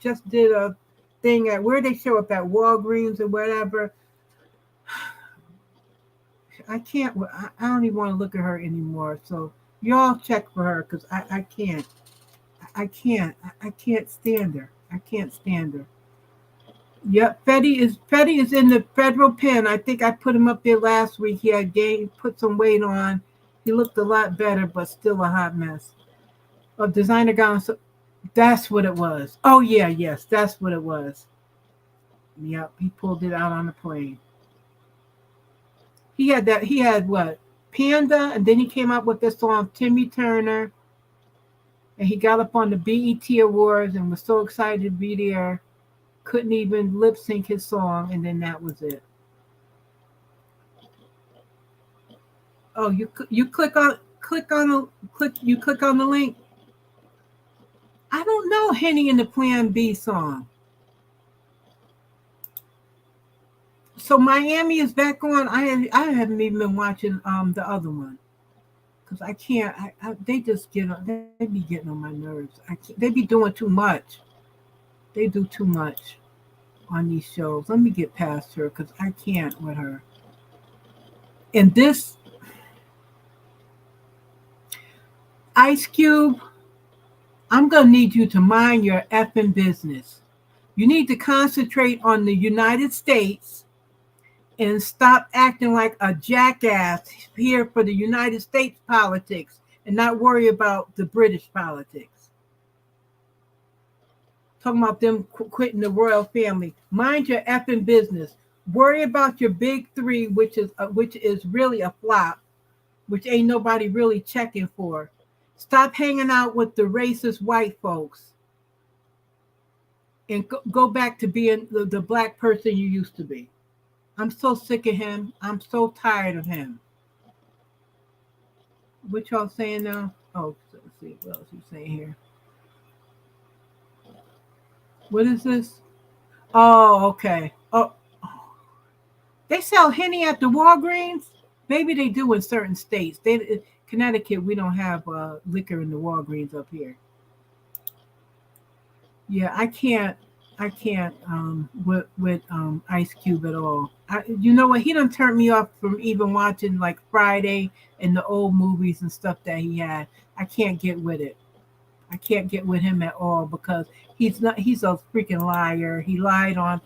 just did a thing at where they show up at Walgreens or whatever. I don't even want to look at her anymore. So y'all check for her because I can't stand her. Yep, Fetty is in the federal pen. I think I put him up there last week. He had put some weight on. He looked a lot better, but still a hot mess. A designer gown. So that's what it was. Oh yeah, yes, that's what it was. Yep, he pulled it out on the plane. He had what? Panda, and then he came up with this song, Timmy Turner. And he got up on the BET Awards and was so excited to be there. Couldn't even lip sync his song, and then that was it. Oh, you click on the link. I don't know Henny and the Plan B song. So Miami is back on. I haven't even been watching the other one because I can't. They just they be getting on my nerves. They be doing too much. They do too much on these shows. Let me get past her because I can't with her. And this Ice Cube, I'm going to need you to mind your effing business. You need to concentrate on the United States and stop acting like a jackass here for the United States politics and not worry about the British politics. talking about them quitting the royal family. Mind your effing business. Worry about your big three, which is really a flop, which ain't nobody really checking for. Stop hanging out with the racist white folks and go back to being the black person you used to be. I'm so sick of him. I'm so tired of him. What y'all saying now? Oh, let's see what else you saying here. What is this? Oh, okay. Oh, they sell Henny at the Walgreens. Maybe they do in certain states. Connecticut, we don't have liquor in the Walgreens up here. Yeah, I can't with Ice Cube at all. You know what? He done turned me off from even watching like Friday and the old movies and stuff that he had. I can't get with it. I can't get with him at all because he's a freaking liar. He lied on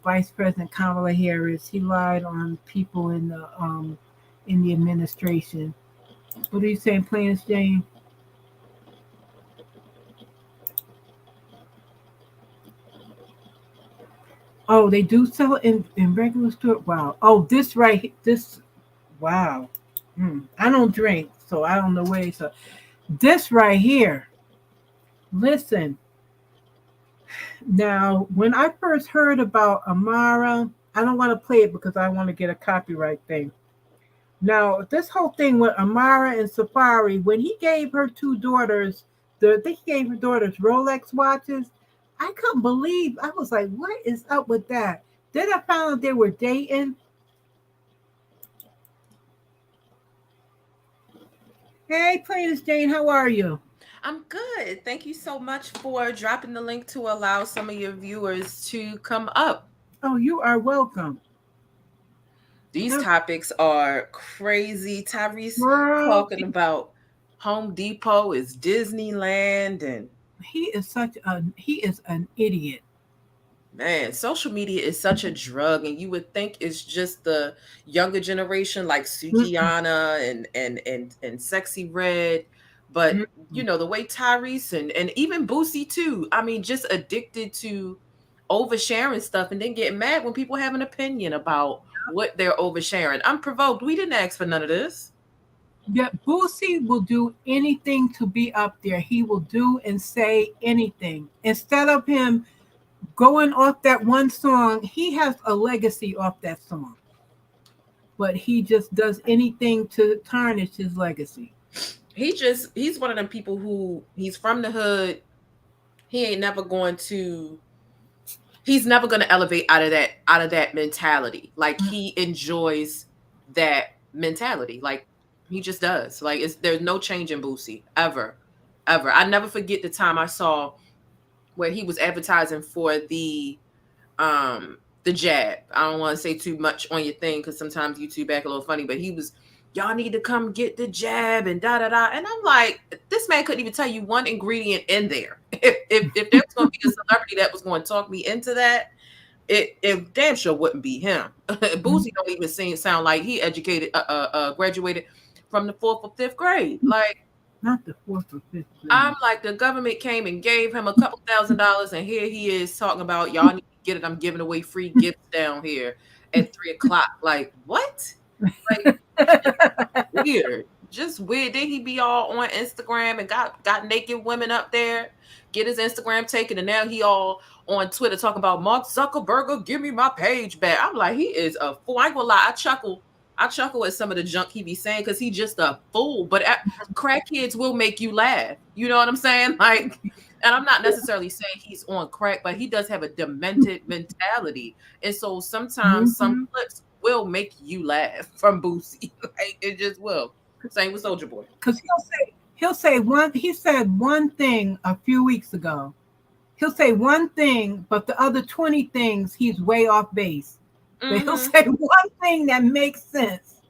Vice President Kamala Harris. He lied on people in the administration. What are you saying, Clarence, Jane? Oh, they do sell it in regular store. Wow. Oh, wow. I don't drink, so I don't know where it's at. This right here. Listen. Now, when I first heard about Amara, I don't want to play it because I want to get a copyright thing. Now, this whole thing with Amara and Safaree, when he gave her two daughters, I think he gave her daughters Rolex watches, I couldn't believe. I was like, what is up with that? Then I found out they were dating. Hey, Clarence Jane, how are you? I'm good. Thank you so much for dropping the link to allow some of your viewers to come up. Oh, you are welcome. These topics are crazy. Tyrese talking about Home Depot is Disneyland, and he is an idiot. Man, social media is such a drug, and you would think it's just the younger generation like Sukihana and Sexy Red, but you know the way Tyrese and even Boosie too. I mean, just addicted to oversharing stuff and then getting mad when people have an opinion about what they're oversharing. I'm provoked. We didn't ask for none of this. Yeah, Boosie will do anything to be up there. He will do and say anything. Instead of him going off that one song, he has a legacy off that song. But he just does anything to tarnish his legacy. He's one of them people who he's from the hood. He's never going to elevate out of that mentality. Like he enjoys that mentality. Like he just does. Like there's no change in Boosie ever. I never forget the time I saw where he was advertising for the jab. I don't want to say too much on your thing because sometimes YouTube back a little funny, but he was, y'all need to come get the jab and da da da. And I'm like, this man couldn't even tell you one ingredient in there. If there was going to be a celebrity that was going to talk me into that, it damn sure wouldn't be him. Boosie don't even sound like he graduated from the 4th or 5th grade. Like, not the 4th or 5th grade. I'm like, the government came and gave him a couple $1,000, and here he is talking about y'all need to get it. I'm giving away free gifts down here at 3:00. Like, what? Like, weird. Just weird. Then he be all on Instagram and got naked women up there, get his Instagram taken, and now he all on Twitter talking about Mark Zuckerberg, give me my page back. I'm like, he is a fool. I ain't gonna lie, I chuckle at some of the junk he be saying because he's just a fool. But crackheads will make you laugh. You know what I'm saying? Like, and I'm not necessarily saying he's on crack, but he does have a demented mentality. And so sometimes some clips will make you laugh from Boosie. Like, it just will. Same with Soulja Boy. Because he said one thing a few weeks ago. He'll say one thing, but the other 20 things he's way off base. But he'll say one thing that makes sense.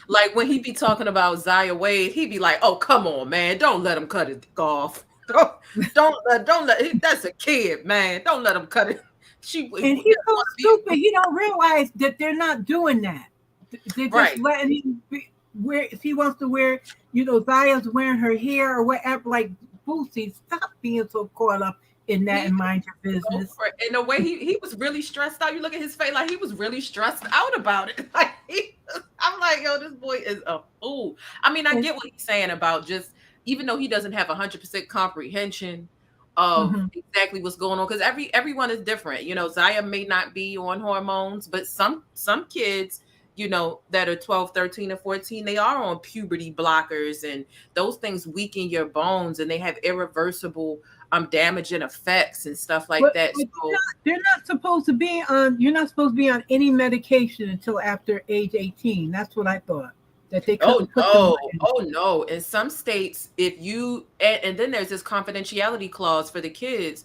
Like when he be talking about Zaya Wade, he be like, "Oh, come on, man! Don't let him cut it off. Don't let. That's a kid, man. Don't let him cut it." And he's so stupid. He don't realize that they're not doing that. They're just letting him wear. If he wants to wear, Zaya's wearing her hair or whatever. Like, Boosie, stop being so caught up in that and mind your business. And the way he was really stressed out. You look at his face, like he was really stressed out about it. Like I'm like, yo, this boy is a fool. I mean, I get what he's saying about just, even though he doesn't have 100% comprehension of exactly what's going on, because everyone is different. You know, Zaya may not be on hormones, but some kids, you know, that are 12, 13, and 14, they are on puberty blockers, and those things weaken your bones, and they have irreversible damaging effects and stuff like that. But So they're not supposed to be on. You're not supposed to be on any medication until after age 18. That's what I thought. That they couldn't put them in. Oh no! In some states, if you and then there's this confidentiality clause for the kids,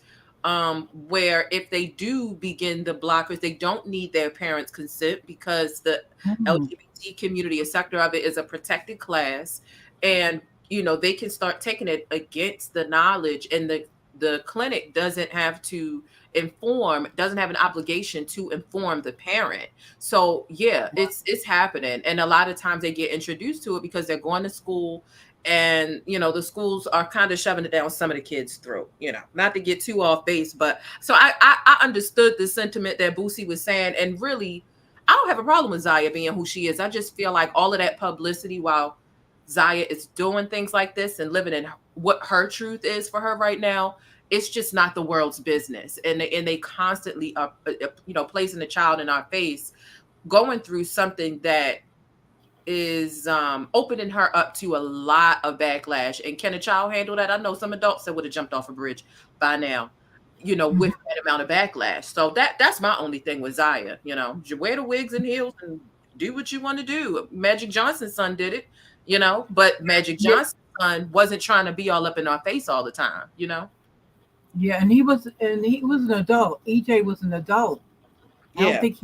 where if they do begin the blockers, they don't need their parents' consent, because the LGBT community, a sector of it, is a protected class, and you know they can start taking it against the knowledge, and the clinic doesn't have an obligation to inform the parent. So yeah, it's happening. And a lot of times they get introduced to it because they're going to school, and you know the schools are kind of shoving it down some of the kids' throat, you know, not to get too off base. But so I understood the sentiment that Boosie was saying, and really I don't have a problem with Zaya being who she is. I just feel like all of that publicity while Zaya is doing things like this and living in what her truth is for her right now, it's just not the world's business. And they constantly are, you know, placing the child in our face, going through something that is opening her up to a lot of backlash. And can a child handle that? I know some adults that would have jumped off a bridge by now, you know, with that amount of backlash. So that's my only thing with Zaya. You know, you wear the wigs and heels and do what you want to do. Magic Johnson's son did it, you know, but Magic Johnson's son wasn't trying to be all up in our face all the time, you know. Yeah, and he was an adult. EJ was an adult. I don't think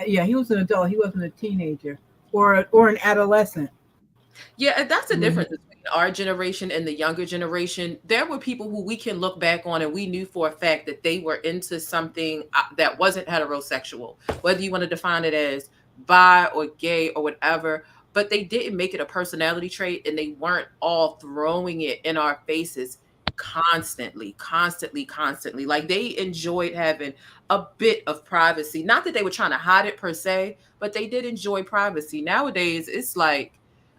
he was an adult. He wasn't a teenager or an adolescent. Yeah, and that's the difference between our generation and the younger generation. There were people who we can look back on and we knew for a fact that they were into something that wasn't heterosexual, whether you want to define it as bi or gay or whatever, but they didn't make it a personality trait, and they weren't all throwing it in our faces constantly. Like they enjoyed having a bit of privacy. Not that they were trying to hide it per se, but they did enjoy privacy. Nowadays, it's like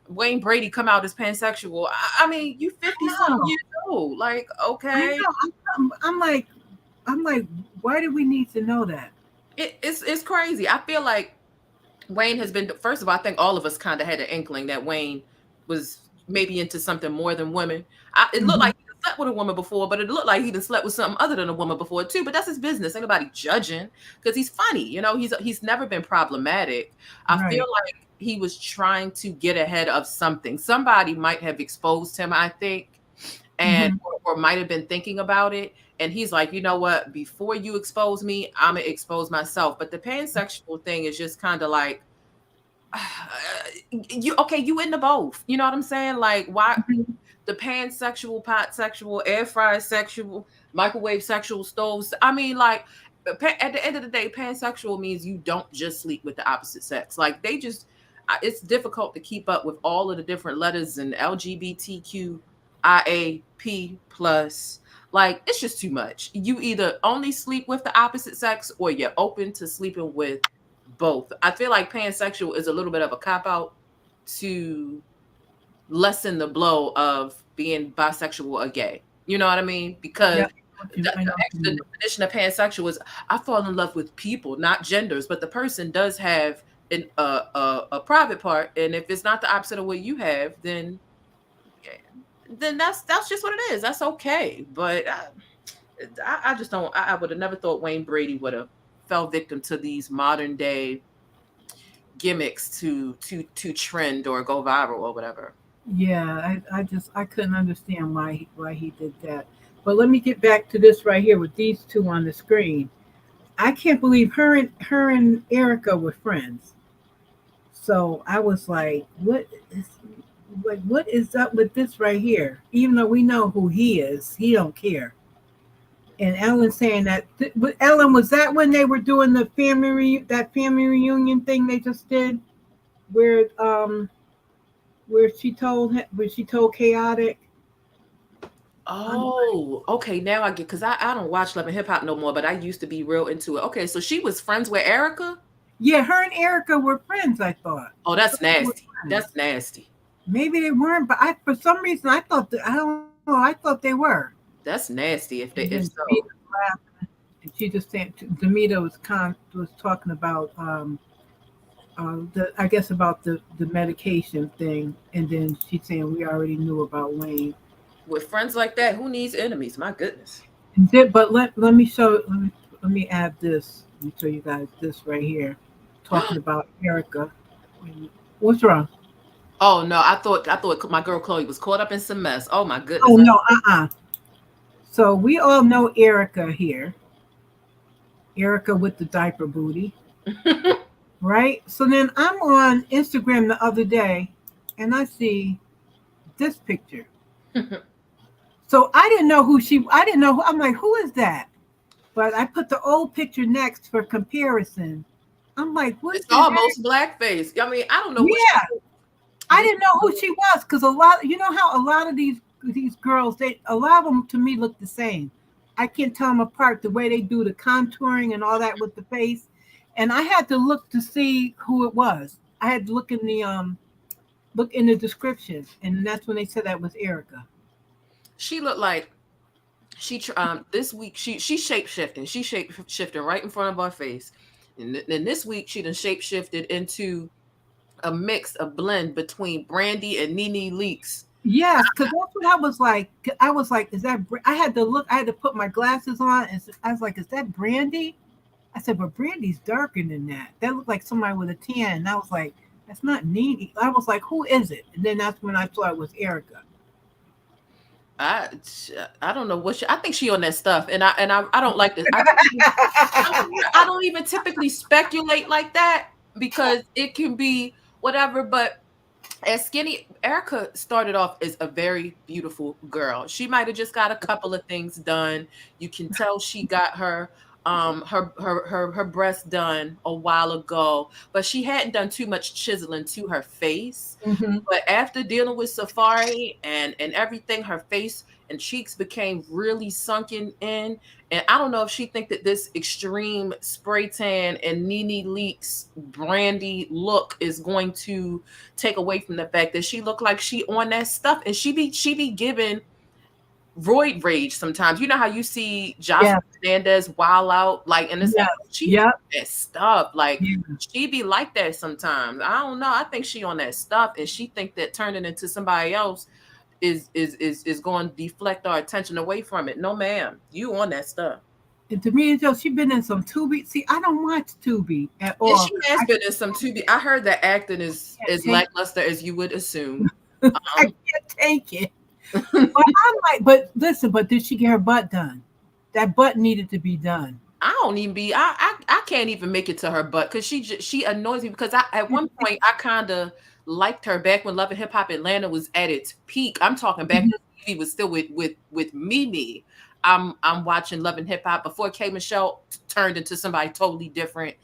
Wayne Brady come out as pansexual. I mean, you 50-something years old. Like, okay. I'm like, why do we need to know that? It's crazy. I feel like Wayne has been, first of all, I think all of us kind of had an inkling that Wayne was maybe into something more than women. It looked like he slept with a woman before, but it looked like he done slept with something other than a woman before too. But that's his business. Ain't nobody judging, because he's funny. You know, he's never been problematic. I feel like he was trying to get ahead of something. Somebody might have exposed him, I think, and or might have been thinking about it. And he's like, you know what? Before you expose me, I'm gonna expose myself. But the pansexual thing is just kind of like, you into both. You know what I'm saying? Like, why the pansexual, potsexual, air fryer sexual, microwave sexual stoves? I mean, like, at the end of the day, pansexual means you don't just sleep with the opposite sex. Like, they just, it's difficult to keep up with all of the different letters and LGBTQIAP plus. Like, it's just too much. You either only sleep with the opposite sex or you're open to sleeping with both. I feel like pansexual is a little bit of a cop-out to lessen the blow of being bisexual or gay. You know what I mean? Because the definition of pansexual is I fall in love with people, not genders, but the person does have a private part, and if it's not the opposite of what you have, then that's just what it is. That's okay. But I just don't. I would have never thought Wayne Brady would have fell victim to these modern day gimmicks to trend or go viral or whatever. Yeah, I couldn't understand why he did that. But let me get back to this right here with these two on the screen. I can't believe her and Erica were friends. So I was like, what is up with this right here? Even though we know who he is, he don't care. And Ellen saying that, Ellen, was that when they were doing the family reunion thing they just did, where she told Chaotic? Oh, okay. Now I get, because I don't watch Love and Hip Hop no more, but I used to be real into it. Okay, so she was friends with Erica. Yeah, her and Erica were friends, I thought. Oh, I that's thought they were nasty. friends. That's nasty. Maybe they weren't, but for some reason I thought that, I don't know, I thought they were. That's nasty. And If then so. Demita laughed, and she just said Demita was talking about I guess about the medication thing, and then she's saying we already knew about Wayne. With friends like that, who needs enemies? My goodness. But let me show let me add this. Let me show you guys this right here, talking about Erica. What's wrong? Oh no, I thought my girl Chloe was caught up in some mess. Oh my goodness. Oh no, So we all know Erica here. Erica with the diaper booty. Right? So then I'm on Instagram the other day and I see this picture. So I didn't know I'm like, who is that? But I put the old picture next for comparison. I'm like, what? It's almost blackface. I mean, I don't know. Yeah. I didn't know who she was because you know how a lot of these girls, a lot of them to me look the same. I can't tell them apart the way they do the contouring and all that with the face. And I had to look to see who it was. I had to look in the description, and that's when they said that was Erica. She looked like this week she shape shifting. She shape shifting right in front of our face. And this week she done shape shifted into a blend between Brandy and Nene Leakes. Yes, because that's what I was like. I was like, is that? I had to put my glasses on, and I was like, is that Brandy? I said, but Brandy's darker than that. That looked like somebody with a tan. And I was like, that's not Nene. I was like, who is it? And then that's when I saw it was Erica. I don't know I think she on that stuff, and I don't like this. I don't even typically speculate like that because it can be whatever. But as skinny, Erica started off as a very beautiful girl. She might have just got a couple of things done. You can tell she got her breast done a while ago, but she hadn't done too much chiseling to her face. Mm-hmm. But after dealing with Safaree and everything, her face and cheeks became really sunken in. And I don't know if she think that this extreme spray tan and Nene Leakes Brandy look is going to take away from the fact that she looked like she on that stuff, and she be giving roid rage sometimes. You know how you see Jocelyn Hernandez wild out, like, and it's like she that stuff, like she be like that sometimes. I don't know. I think she on that stuff, and she think that turning into somebody else is going to deflect our attention away from it. No, ma'am, you on that stuff. And to me, she been in some Tubi. See, I don't watch Tubi at all. Yeah, she has been in some Tubi. I heard that acting is as lackluster as you would assume. I can't take it. But I'm like, but listen, but did she get her butt done? That butt needed to be done. I can't even make it to her butt because she annoys me because at one point I kind of liked her back when Love and Hip Hop Atlanta was at its peak. I'm talking back when TV was still with Mimi. I'm watching Love and Hip Hop before K Michelle turned into somebody totally different.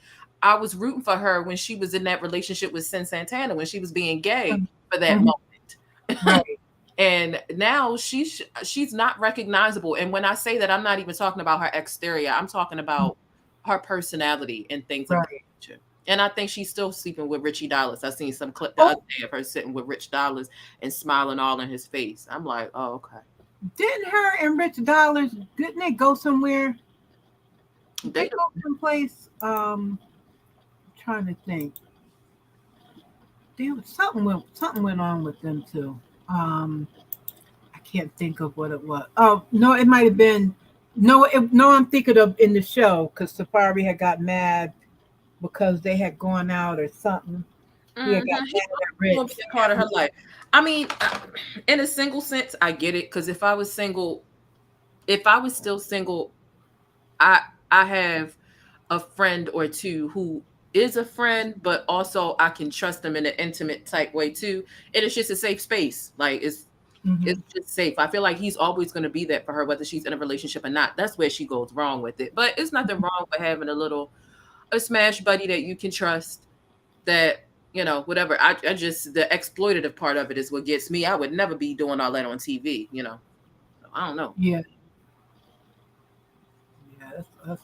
I was rooting for her when she was in that relationship with Sin Santana when she was being gay for that moment. Right. And now she's not recognizable. And when I say that, I'm not even talking about her exterior. I'm talking about her personality and things of that nature. And I think she's still sleeping with Richie Dollars. I seen some clip the other day of her sitting with Rich Dollars and smiling all in his face. I'm like, oh, okay. Didn't her and Rich Dollars, didn't they go somewhere? They go someplace. Trying to think. Something went on with them too. I can't think of what it was. Oh no, it might have been I'm thinking of in the show because Safaree had got mad because they had gone out or something. He had got mad at Rich. Part of her life. I mean, in a single sense, I get it because if I was still single, I have a friend or two who is a friend, but also I can trust them in an intimate type way too. And it's just a safe space. Like it's just safe. I feel like he's always going to be that for her, whether she's in a relationship or not. That's where she goes wrong with it. But it's nothing wrong with having a smash buddy that you can trust that, you know, whatever. I just, the exploitative part of it is what gets me. I would never be doing all that on TV, you know. So. I don't know. Yeah. That's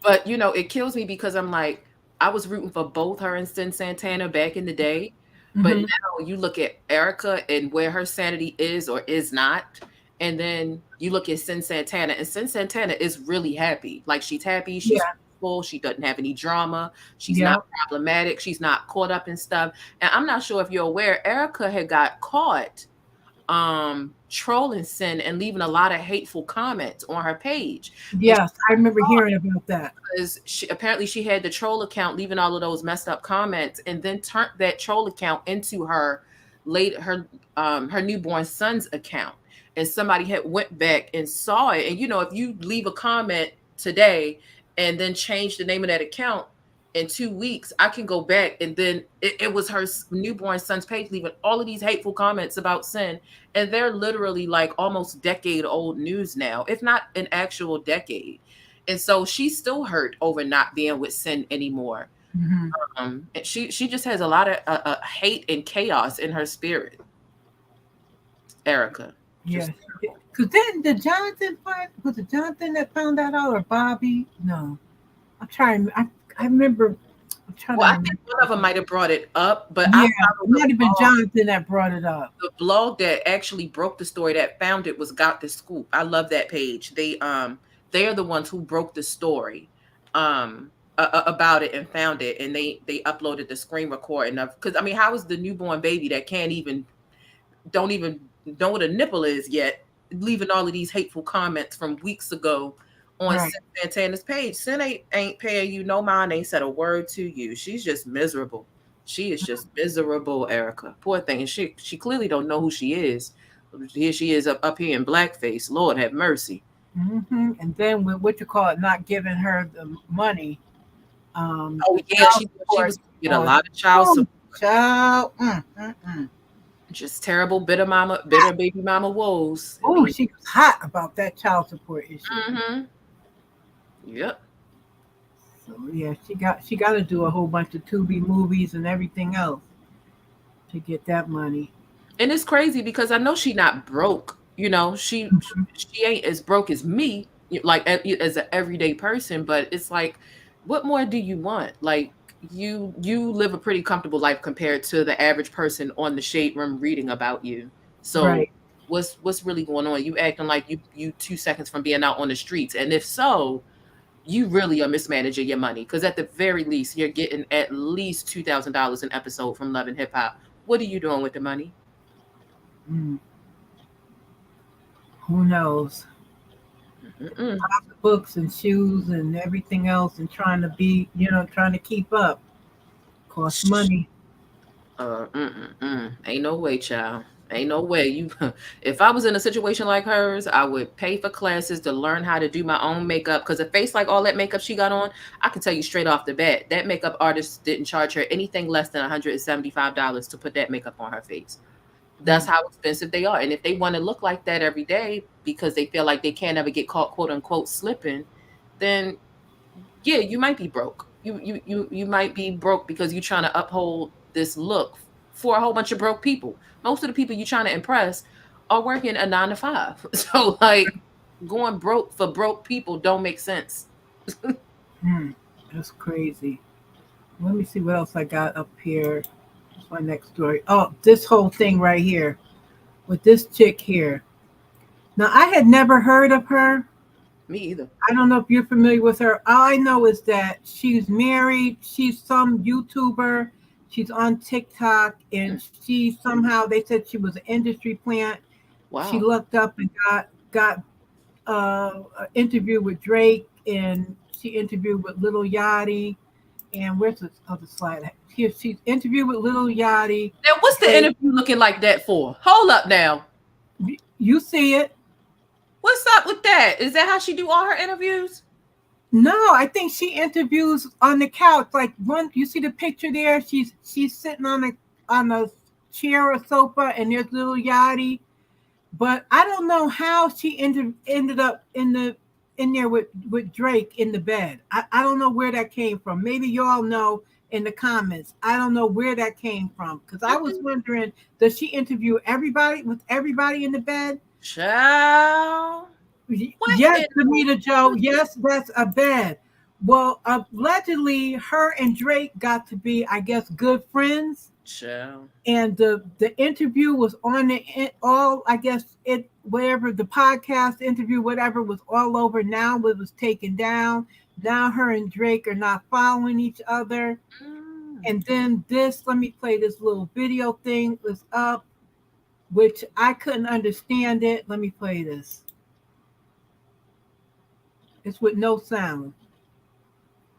But it kills me because I'm like, I was rooting for both her and Sin Santana back in the day. But now you look at Erica and where her sanity is or is not. And then you look at Sin Santana, and Sin Santana is really happy. Like, she's happy, she's full, she doesn't have any drama, she's not problematic, she's not caught up in stuff. And I'm not sure if you're aware, Erica had got caught trolling Sin and leaving a lot of hateful comments on her page. Yes, I remember hearing about that. Because she had the troll account leaving all of those messed up comments, and then turned that troll account into her newborn son's account. And somebody had went back and saw it. And if you leave a comment today and then change the name of that account, in 2 weeks, I can go back, and then it was her newborn son's page leaving all of these hateful comments about Sin, and they're literally like almost decade-old news now, if not an actual decade. And so she's still hurt over not being with Sin anymore. And she just has a lot of hate and chaos in her spirit. Erica. Yeah. Because then was it Jonathan that found that out, or Bobby? No. I'm trying. I remember. I think one of them might have brought it up, but it might have been Jonathan that brought it up. The blog that actually broke the story, that found it, was Got the Scoop. I love that page. They are the ones who broke the story about it and found it, and they uploaded the screen recording of, because how is the newborn baby that don't even know what a nipple is yet leaving all of these hateful comments from weeks ago on Sin Santana's page? Sin ain't paying you no mind, ain't said a word to you. She's just miserable. She is just miserable, Erica. Poor thing. And she clearly don't know who she is. Here she is up here in blackface. Lord have mercy. And then with not giving her the money. She was getting a lot of child support. Just terrible, bitter baby mama woes. She was hot about that child support issue. Yep. So yeah, she got to do a whole bunch of Tubi movies and everything else to get that money. And it's crazy because I know she not broke. She ain't as broke as me, like as an everyday person. But it's like, what more do you want? Like, you live a pretty comfortable life compared to the average person on the Shade Room reading about you. So what's really going on? You acting like you 2 seconds from being out on the streets, and if so, you really are mismanaging your money, because at the very least you're getting at least $2,000 an episode from Love and Hip Hop. What are you doing with the money? Who knows? Books and shoes and everything else, and trying to keep up costs money. Ain't no way, child. Ain't no way. If I was in a situation like hers, I would pay for classes to learn how to do my own makeup, because a face like all that makeup she got on, I can tell you straight off the bat, that makeup artist didn't charge her anything less than $175 to put that makeup on her face. That's how expensive they are. And if they want to look like that every day because they feel like they can't ever get caught, quote unquote, slipping, then yeah, you might be broke. You might be broke because you're trying to uphold this look for a whole bunch of broke people. Most of the people you're trying to impress are working a 9 to 5. So like, going broke for broke people don't make sense. That's crazy. Let me see what else I got up here. What's my next story? Oh, this whole thing right here with this chick here. Now, I had never heard of her. Me either. I don't know if you're familiar with her. All I know is that she's married. She's some YouTuber. She's on TikTok, and she somehow, they said she was an industry plant. Wow. She looked up and got an interview with Drake, and she interviewed with Lil Yachty. And where's the other slide? Here, she's interviewed with Lil Yachty. Now, what's the interview looking like that for? Hold up now. You see it. What's up with that? Is that how she do all her interviews? No, I think she interviews on the couch. Like, one, you see the picture there? She's sitting on a chair or sofa, and there's Lil Yachty. But I don't know how she ended up in there with Drake in the bed. I don't know where that came from. Maybe y'all know in the comments. I don't know where that came from, because I was wondering, does she interview everybody in the bed? Child. What Yes, in Benita Joe. Yes, that's a bad. Well, allegedly, her and Drake got to be, I guess, good friends. Child. And the interview was on all, I guess, it whatever the podcast interview, whatever, was all over. Now it was taken down. Now her and Drake are not following each other. And then let me play this little video thing was up, which I couldn't understand it. Let me play this. It's with no sound.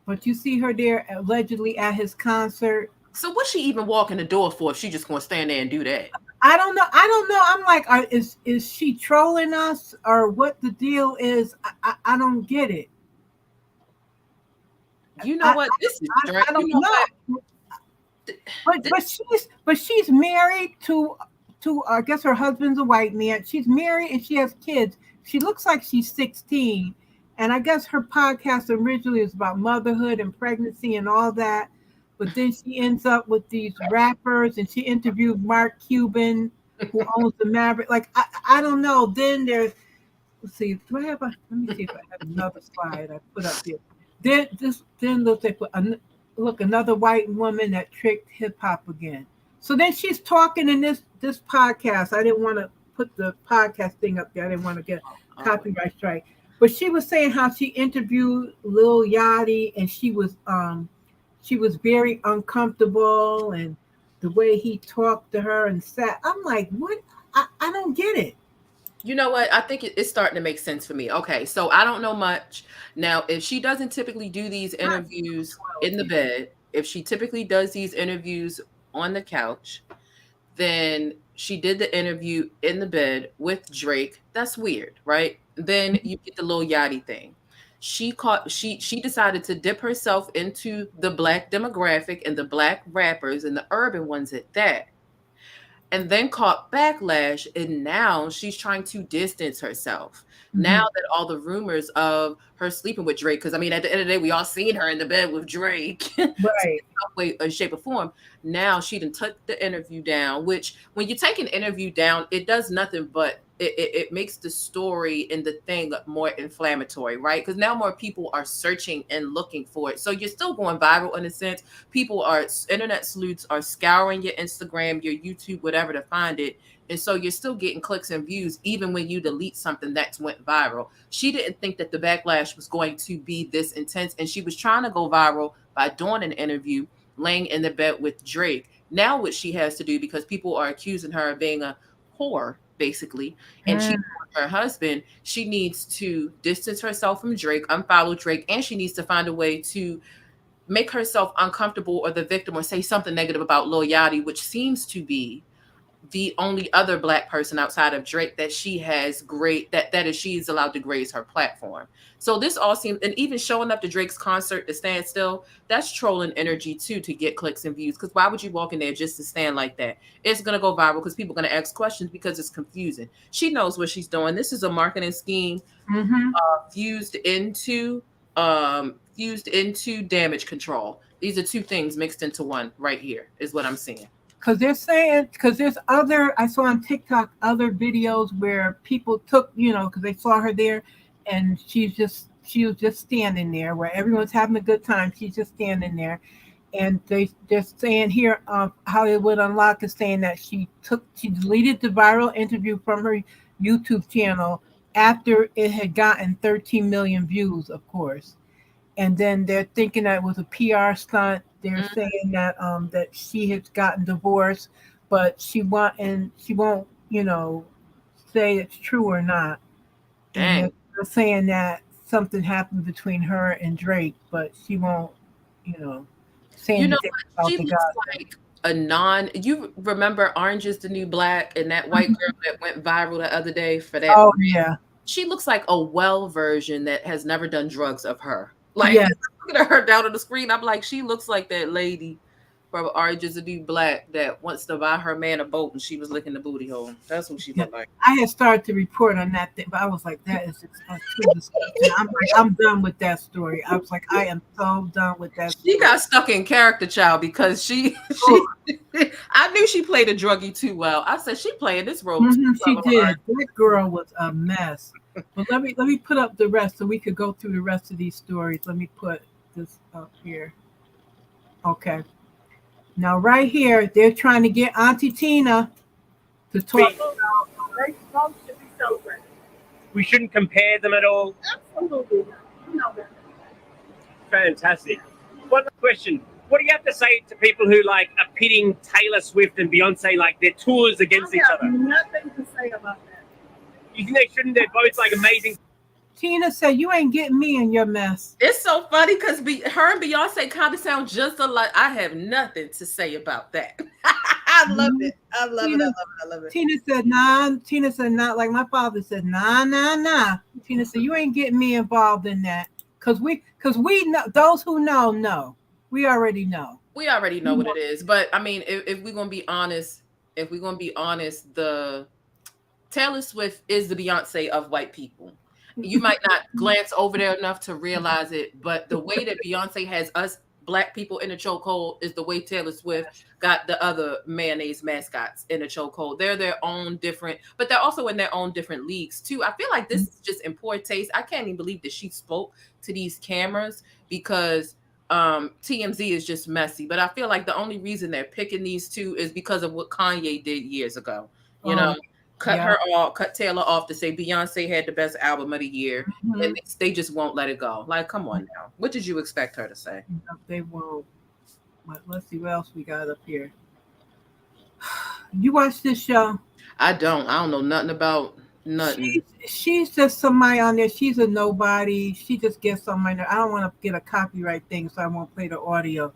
But you see her there allegedly at his concert. So what's she even walking the door for if she just gonna stand there and do that? I don't know. I'm like, is she trolling us or what the deal is? I don't get it. You know what? This is strange. I don't know. But she's married to I guess her husband's a white man. She's married and she has kids. She looks like she's 16. And I guess her podcast originally is about motherhood and pregnancy and all that. But then she ends up with these rappers and she interviewed Mark Cuban, who owns the Maverick. Like, I don't know. Then there's, let's see, let me see if I have another slide I put up here. Then look, another white woman that tricked hip hop again. So then she's talking in this podcast. I didn't want to put the podcast thing up there. I didn't want to get copyright strike. But she was saying how she interviewed Lil Yachty and she was very uncomfortable and the way he talked to her and sat. I'm like, what? I don't get it. You know what? I think it's starting to make sense for me. Okay, so I don't know much. Now, if she doesn't typically do these interviews in the bed, if she typically does these interviews on the couch, then she did the interview in the bed with Drake. That's weird, right? Then you get the Lil Yachty thing. She decided to dip herself into the black demographic and the black rappers and the urban ones at that. And then caught backlash, and now she's trying to distance herself. Mm-hmm. Now that all the rumors of her sleeping with Drake, because I mean, at the end of the day, we all seen her in the bed with Drake, right? Some way, shape, or form. Now she done took the interview down. Which, when you take an interview down, it does nothing but it makes the story and the thing more inflammatory, right? Because now more people are searching and looking for it. So you're still going viral in a sense. Internet sleuths are scouring your Instagram, your YouTube, whatever to find it. And so you're still getting clicks and views, even when you delete something that's went viral. She didn't think that the backlash was going to be this intense. And she was trying to go viral by doing an interview, laying in the bed with Drake. Now what she has to do, because people are accusing her of being a whore, basically, and she her husband, she needs to distance herself from Drake, unfollow Drake, and she needs to find a way to make herself uncomfortable or the victim or say something negative about Lil Yachty, which seems to be the only other black person outside of Drake that she has she's allowed to graze her platform. So this all seems, and even showing up to Drake's concert to stand still, that's trolling energy too, to get clicks and views. Because why would you walk in there just to stand like that? It's going to go viral because people are going to ask questions because it's confusing. She knows what she's doing. This is a marketing scheme fused into damage control. These are two things mixed into one right here is what I'm seeing. Because there's I saw on TikTok other videos where people took, because they saw her there and she was just standing there where everyone's having a good time. She's just standing there. And they're saying here Hollywood Unlocked is saying that she deleted the viral interview from her YouTube channel after it had gotten 13 million views, of course. And then they're thinking that it was a PR stunt. They're saying that that she has gotten divorced, but she won't, say it's true or not. Dang. And they're saying that something happened between her and Drake, but she won't, say anything about she the looks guy. like you remember Orange is the New Black and that white girl that went viral the other day for that? Oh, yeah. She looks like a well version that has never done drugs of her. Like, looking at her down on the screen, I'm like, she looks like that lady for Orange to be Black that wants to buy her man a boat and she was licking the booty hole. That's what she looked like. I had started to report on that thing, but I was like, that is just too disgusting. I'm like, I'm done with that story. I was like, I am so done with that story. She got stuck in character, child, because she I knew she played a druggie too well. I said she played this role too She well. did. That girl was a mess. But let me put up the rest so we could go through the rest of these stories. Let me put this up here. Okay. Now, right here, they're trying to get Auntie Tina to talk about. We shouldn't compare them at all. Absolutely not. You know that. Fantastic. One question. What do you have to say to people who like are pitting Taylor Swift and Beyonce, like their tours against each other? Nothing to say about that. You think they shouldn't? They're both like amazing. Tina said, "You ain't getting me in your mess." It's so funny because her and Beyonce kind of sound just alike. I have nothing to say about that. I love it. I love it. I love it. Tina said, "Nah." Tina said, "Not like my father said, nah." Tina said, "You ain't getting me involved in that, cause we know those who know. We already know. We already know what it is. But I mean, if we're gonna be honest, the Taylor Swift is the Beyonce of white people. You might not glance over there enough to realize it, but the way that Beyonce has us Black people in a chokehold is the way Taylor Swift got the other mayonnaise mascots in a chokehold. They're their own different, but they're also in their own different leagues too. I feel like this is just in poor taste. I can't even believe that she spoke to these cameras because TMZ is just messy. But I feel like the only reason they're picking these two is because of what Kanye did years ago. You know, cut Taylor off to say Beyonce had the best album of the year, and they just won't let it go. Like, come on now. What did you expect her to say? They won't. But let's see what else we got up here. You watch this show? I don't know nothing about nothing. She's just somebody on there. She's a nobody. She just gets somebody. I don't want to get a copyright thing, so I won't play the audio.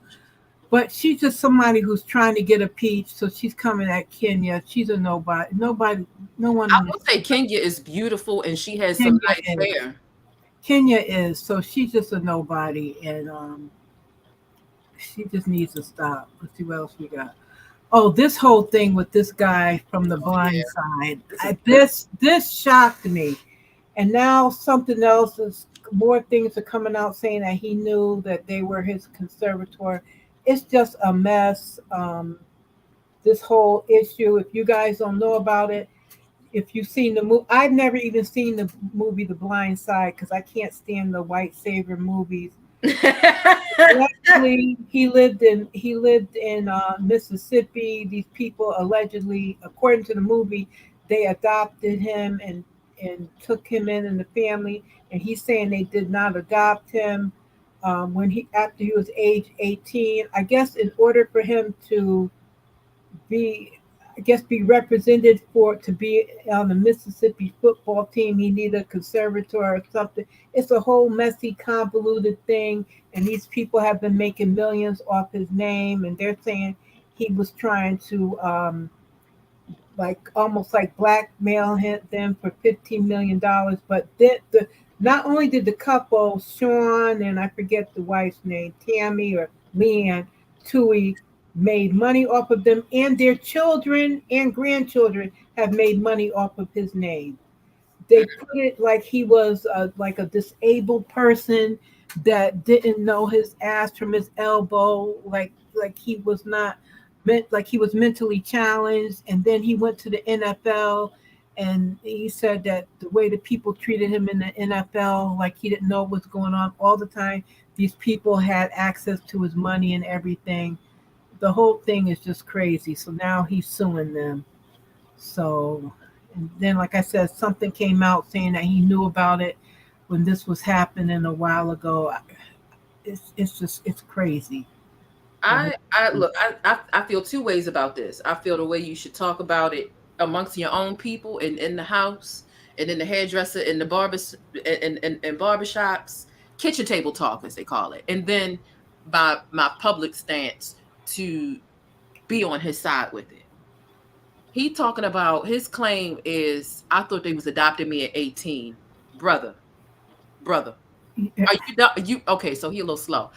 But she's just somebody who's trying to get a peach, so she's coming at Kenya. She's a nobody. No one. I would say Kenya is beautiful, and she has some nice hair. Kenya is, so she's just a nobody, and she just needs to stop. Let's see what else we got. Oh, this whole thing with this guy from The Blind Side. This shocked me, and now something else is. More things are coming out saying that he knew that they were his conservator. It's just a mess. This whole issue. If you guys don't know about it, if you've seen the movie, I've never even seen the movie The Blind Side because I can't stand the white savior movies. Actually, he lived in Mississippi. These people allegedly, according to the movie, they adopted him and took him in the family. And he's saying they did not adopt him. After he was age 18, I guess in order for him to be represented to be on the Mississippi football team, he needed a conservator or something. It's a whole messy, convoluted thing, and these people have been making millions off his name, and they're saying he was trying to almost like blackmail them for $15 million, but not only did the couple, Sean and I forget the wife's name, Tammy or Leanne Tui, made money off of them, and their children and grandchildren have made money off of his name. They put it like he was like a disabled person that didn't know his ass from his elbow, like he was not like he was mentally challenged. And then he went to the NFL. And he said that the way the people treated him in the NFL, like he didn't know what's going on all the time. These people had access to his money and everything. The whole thing is just crazy. So now he's suing them. So, and then, like I said, something came out saying that he knew about it when this was happening a while ago. It's crazy. I feel two ways about this. I feel the way you should talk about it amongst your own people and in the house and in the hairdresser and the barbers and barbershops, kitchen table talk as they call it. And then my public stance to be on his side with it. He talking about his claim is, I thought they was adopting me at 18. Brother. Are you okay? So he a little slow.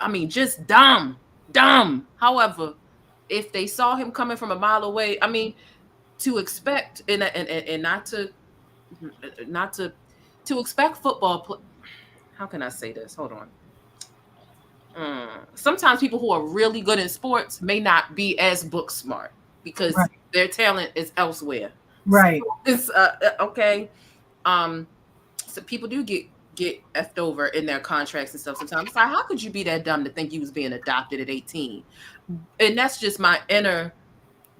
I mean, just dumb. dumb. However, if they saw him coming from a mile away, I mean, to expect and not to expect football. How can I say this? Hold on. Sometimes people who are really good in sports may not be as book smart because Right. their talent is elsewhere. Right. So it's okay. So people do get effed over in their contracts and stuff sometimes. It's like, how could you be that dumb to think you was being adopted at 18? And that's just my inner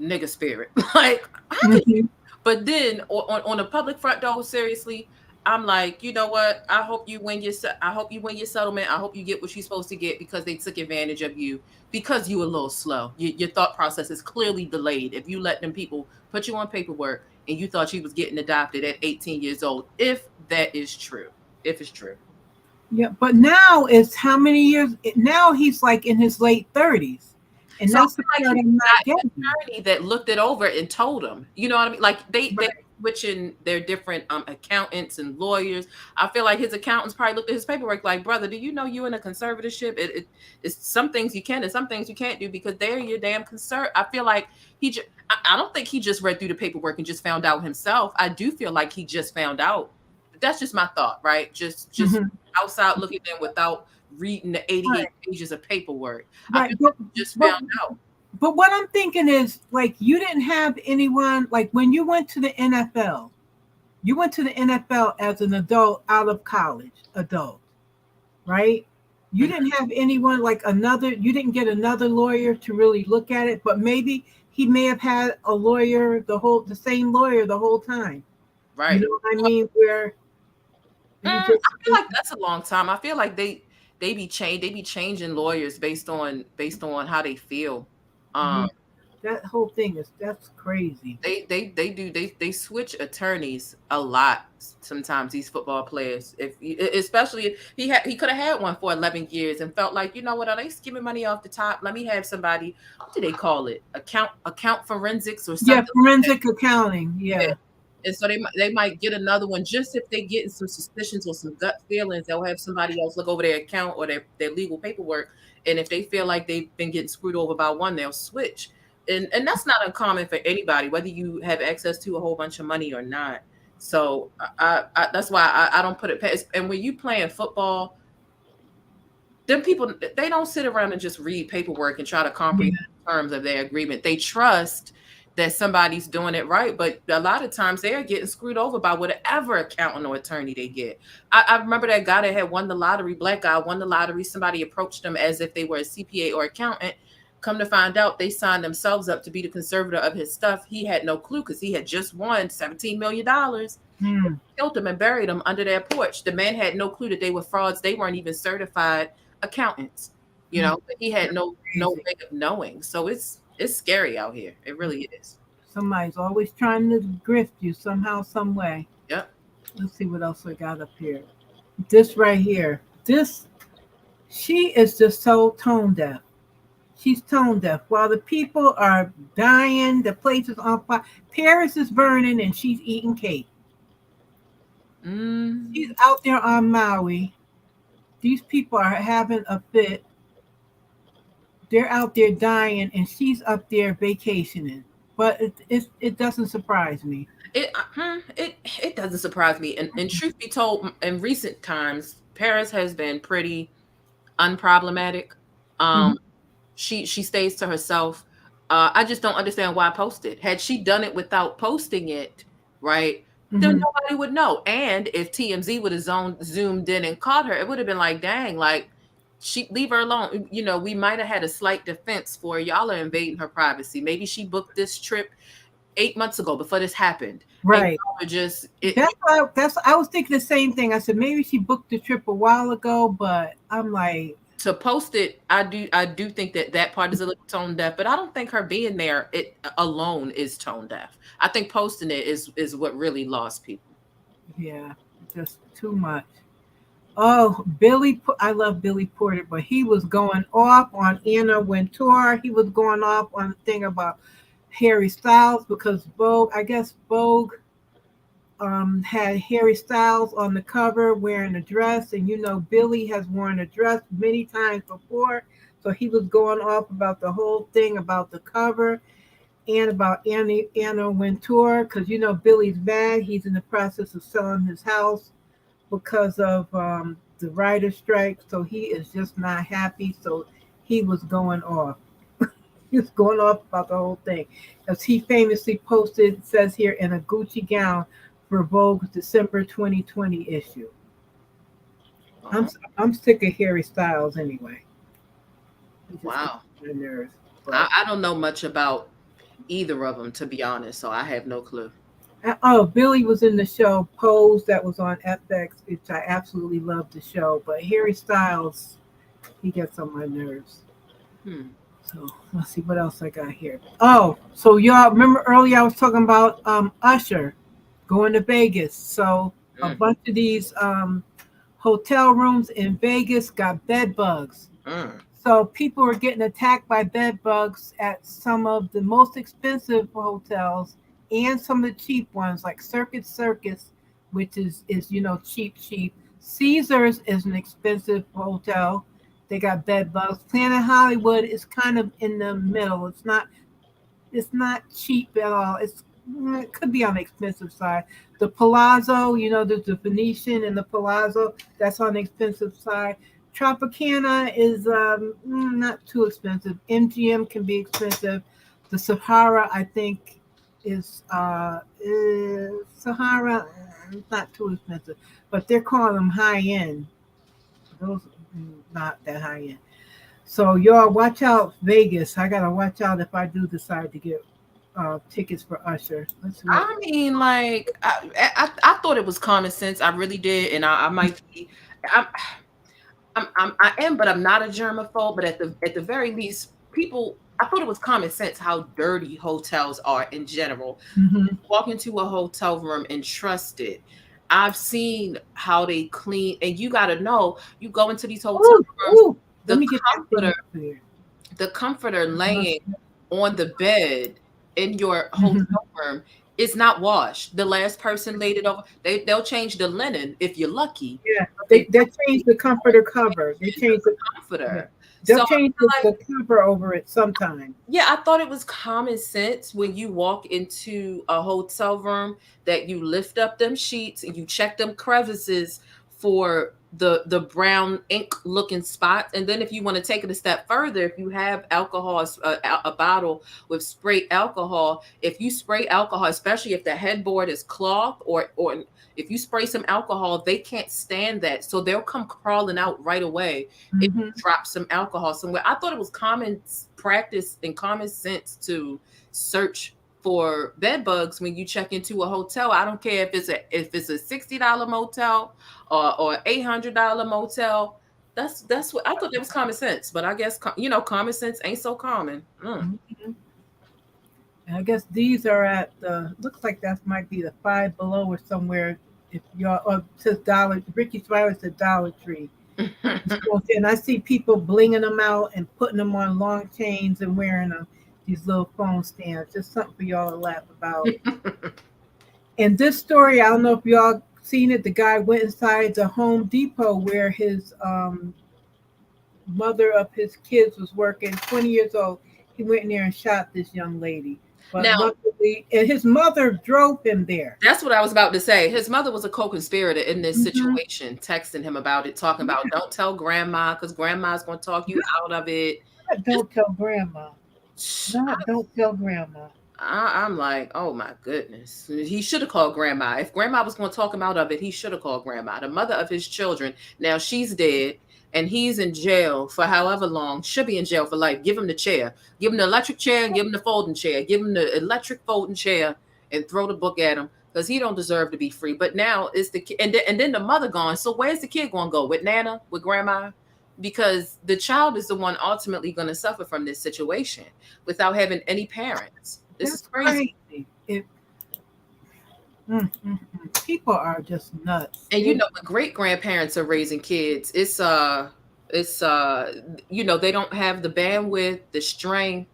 nigga spirit. Like, how could you? But then on the public front though, seriously, I'm like, you know what? I hope you win your settlement. I hope you get what you're supposed to get because they took advantage of you because you were a little slow. Your thought process is clearly delayed. If you let them people put you on paperwork and you thought you was getting adopted at 18 years old, if that is true, if it's true. Yeah, but now it's how many years? Now he's like in his late 30s. And so that's the like part he I'm not got getting. an attorney that looked it over and told him. You know what I mean? Like they switching their different accountants and lawyers. I feel like his accountants probably looked at his paperwork like, brother, do you know you in a conservatorship? It's some things you can and some things you can't do because they're your damn concern. I feel like I don't think he just read through the paperwork and just found out himself. I do feel like he just found out. That's just my thought, right? Just outside looking in without reading the 88 pages of paperwork. Right. I feel like he just found out. But what I'm thinking is, like, you didn't have anyone, like, when you went to the NFL, you went to the NFL as an adult out of college, right? You didn't have anyone like you didn't get another lawyer to really look at it, but maybe he may have had a lawyer, the same lawyer the whole time. Right. You know what I mean? Where I feel like that's a long time. I feel like they be changing lawyers based on how they feel. That whole thing that's crazy. They switch attorneys a lot sometimes, these football players. Especially if he could have had one for 11 years and felt like, you know what, are they skimming money off the top? Let me have somebody, what do they call it? Account forensics or something. Yeah, forensic accounting. Yeah. And so they might get another one just if they get some suspicions or some gut feelings. They'll have somebody else look over their account or their legal paperwork. And if they feel like they've been getting screwed over by one, they'll switch. And that's not uncommon for anybody, whether you have access to a whole bunch of money or not. So I that's why I don't put it past. And when you playing football, them people, they don't sit around and just read paperwork and try to comprehend the terms of their agreement. They trust that somebody's doing it right, but a lot of times they're getting screwed over by whatever accountant or attorney they get. I remember that guy that had won the lottery, black guy won the lottery. Somebody approached them as if they were a CPA or accountant. Come to find out, they signed themselves up to be the conservator of his stuff. He had no clue because he had just won $17 million. Killed them and buried them under their porch. The man had no clue that they were frauds. They weren't even certified accountants, but he had no way of knowing. So it's scary out here. It really is. Somebody's always trying to grift you somehow, some way. Yep. Let's see what else we got up here. This right here. She is just so tone deaf. She's tone deaf. While the people are dying, the place is on fire. Paris is burning and she's eating cake. She's out there on Maui. These people are having a fit. They're out there dying and she's up there vacationing. But it doesn't surprise me. It doesn't surprise me. And truth be told, in recent times, Paris has been pretty unproblematic. She stays to herself. I just don't understand why post it. Had she done it without posting it, right, then nobody would know. And if TMZ would have zoomed in and caught her, it would have been like, dang, like, leave her alone. We might have had a slight defense for y'all are invading her privacy. Maybe she booked this trip 8 months ago before this happened. Right. I was thinking the same thing. I said maybe she booked the trip a while ago, but I'm like, to post it, I do think that part is a little tone deaf, but I don't think her being there it alone is tone deaf. I think posting it is what really lost people. Yeah, just too much. Oh, Billy, I love Billy Porter, but he was going off on Anna Wintour. He was going off on the thing about Harry Styles because Vogue had Harry Styles on the cover wearing a dress, and Billy has worn a dress many times before, So he was going off about the whole thing, about the cover, and about Anna Wintour, because Billy's mad. He's in the process of selling his house because of the writer's strike. So he is just not happy. So he was going off. He was going off about the whole thing. As he famously posted, it says here, in a Gucci gown for Vogue's December 2020 issue. I'm sick of Harry Styles anyway. Wow. My nerves, I don't know much about either of them, to be honest, so I have no clue. Oh, Billy was in the show Pose that was on FX, which I absolutely loved the show. But Harry Styles, he gets on my nerves. So let's see what else I got here. Oh, so y'all remember earlier I was talking about Usher going to Vegas. So a bunch of these hotel rooms in Vegas got bed bugs. So people were getting attacked by bed bugs at some of the most expensive hotels and some of the cheap ones, like Circus, which is cheap. Caesars is an expensive hotel. They got bed bugs. Planet Hollywood is kind of in the middle. It's not cheap at all. It could be on the expensive side. The Palazzo, there's the Venetian and the Palazzo. That's on the expensive side. Tropicana is not too expensive. MGM can be expensive. The Sahara, I think, is Sahara, not too expensive, but they're calling them high end. Those not that high end. So y'all watch out, Vegas. I gotta watch out if I do decide to get tickets for Usher. I mean, like I thought it was common sense. I really did, and I might be. I am, but I'm not a germaphobe. But at the very least, people. I thought it was common sense how dirty hotels are in general. Walk into a hotel room and trust it. I've seen how they clean, and you got to know. You go into these hotel rooms, the comforter laying on the bed in your hotel room is not washed. The last person laid it over. They'll change the linen if you're lucky. Yeah, they change the comforter cover. They change the comforter. Yeah. They'll change the cover over it sometime. Yeah, I thought it was common sense when you walk into a hotel room that you lift up them sheets and you check them crevices for the brown ink looking spots. And then if you want to take it a step further, if you have alcohol, a bottle with sprayed alcohol, if you spray alcohol, especially if the headboard is cloth or if you spray some alcohol, they can't stand that. So they'll come crawling out right away if you drop some alcohol somewhere. I thought it was common practice and common sense to search for bed bugs when you check into a hotel. I don't care if it's a $60 motel or $800 motel. That's what I thought that was common sense. But I guess common sense ain't so common. And I guess these are at looks like that might be the Five Below or somewhere. If y'all says Ricky's Fire said Dollar Tree. And I see people blinging them out and putting them on long chains and wearing them, these little phone stands. Just something for y'all to laugh about. And this story, I don't know if y'all seen it. The guy went inside the Home Depot where his mother of his kids was working, 20 years old. He went in there and shot this young lady. But luckily, and his mother drove him there. That's what I was about to say. His mother was a co-conspirator in this situation, texting him about it, talking about don't tell grandma because grandma's going to talk you out of it. Don't tell grandma. No, don't tell grandma. I'm like, oh my goodness. He should have called grandma. If grandma was going to talk him out of it, he should have called grandma, the mother of his children. Now she's dead. And he's in jail for however long, should be in jail for life. Give him the chair. Give him the electric chair and give him the folding chair. Give him the electric folding chair and throw the book at him because he don't deserve to be free. But now it's the kid. And then the mother gone. So where's the kid going to go? With Nana? With grandma? Because the child is the one ultimately going to suffer from this situation without having any parents. This is crazy. People are just nuts. And when great grandparents are raising kids, it's they don't have the bandwidth, the strength.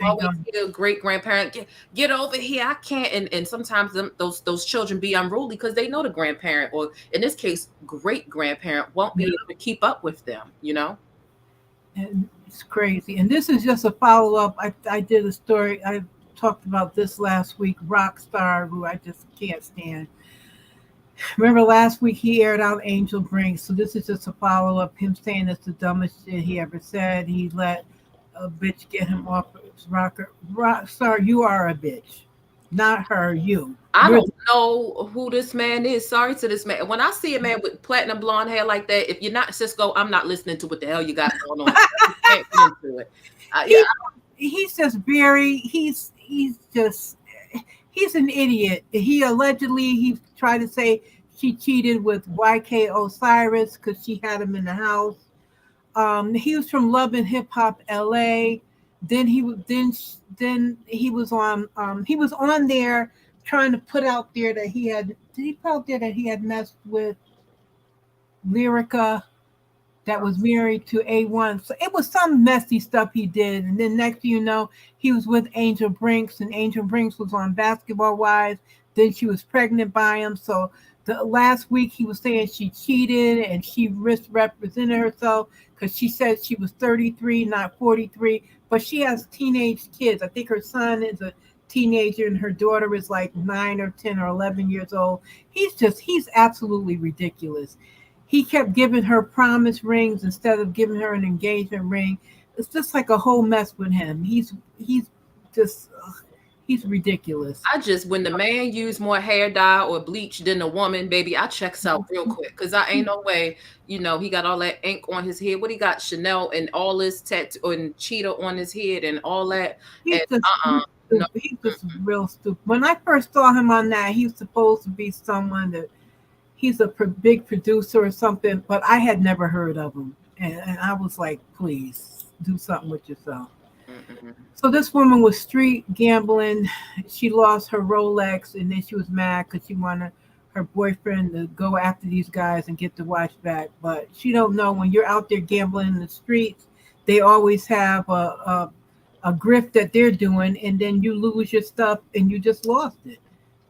Always hear a great grandparent get over here. I can't, and sometimes those children be unruly because they know the grandparent, or in this case, great grandparent, won't be able to keep up with them. And It's crazy. And this is just a follow up. I did a story. I talked about this last week. Rockstar, who I just can't stand. Remember last week he aired out Angel Brinks. So this is just a follow up. Him saying it's the dumbest shit he ever said. He let a bitch get him off his rocker. Rockstar, you are a bitch. Not her, you. I don't know who this man is. Sorry to this man. When I see a man with platinum blonde hair like that, if you're not Cisco, I'm not listening to what the hell you got going on. I can't get into it. He's just very. He's an idiot. He tried to say she cheated with YK Osiris because she had him in the house. He was from Love and Hip Hop LA. Then he was on there trying to put out there that he had. Did he put out there that he had messed with Lyrica that was married to A1? So it was some messy stuff he did. And then next thing you know, he was with Angel Brinks, and Angel Brinks was on Basketball Wives. Then she was pregnant by him. So the last week he was saying she cheated and she misrepresented herself because she said she was 33, not 43. But she has teenage kids. I think her son is a teenager and her daughter is like 9 or 10 or 11 years old. He's absolutely ridiculous. He kept giving her promise rings instead of giving her an engagement ring. It's just like a whole mess with him. He's ridiculous. When the man used more hair dye or bleach than a woman, baby, I checks out real quick because I ain't no way, he got all that ink on his head. What he got, Chanel and all this tattoo and cheetah on his head and all that. He's just real stupid. When I first saw him on that, he was supposed to be someone that he's a big producer or something, but I had never heard of him. And I was like, please do something with yourself. Mm-hmm. So this woman was street gambling. She lost her Rolex, and then she was mad because she wanted her boyfriend to go after these guys and get the watch back. But she don't know when you're out there gambling in the streets, they always have a grift that they're doing, and then you lose your stuff and you just lost it.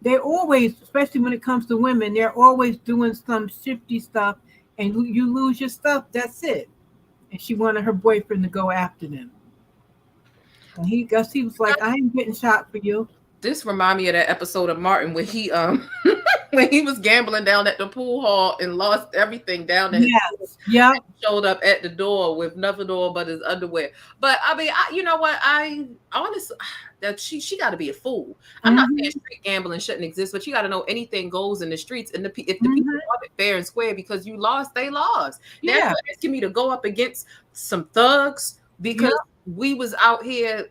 They're always, especially when it comes to women, they're always doing some shifty stuff, and you lose your stuff. That's it. And she wanted her boyfriend to go after them. And he was like, I ain't getting shot for you. This remind me of that episode of Martin when he when he was gambling down at the pool hall and lost everything down there. Yes. Yeah. Showed up at the door with nothing on but his underwear. But I mean, you know what? I honestly that she got to be a fool. I'm not saying street gambling shouldn't exist, but you got to know anything goes in the streets. And if the people love it fair and square because you lost, they lost. Yeah. Now you're asking me to go up against some thugs because we was out here,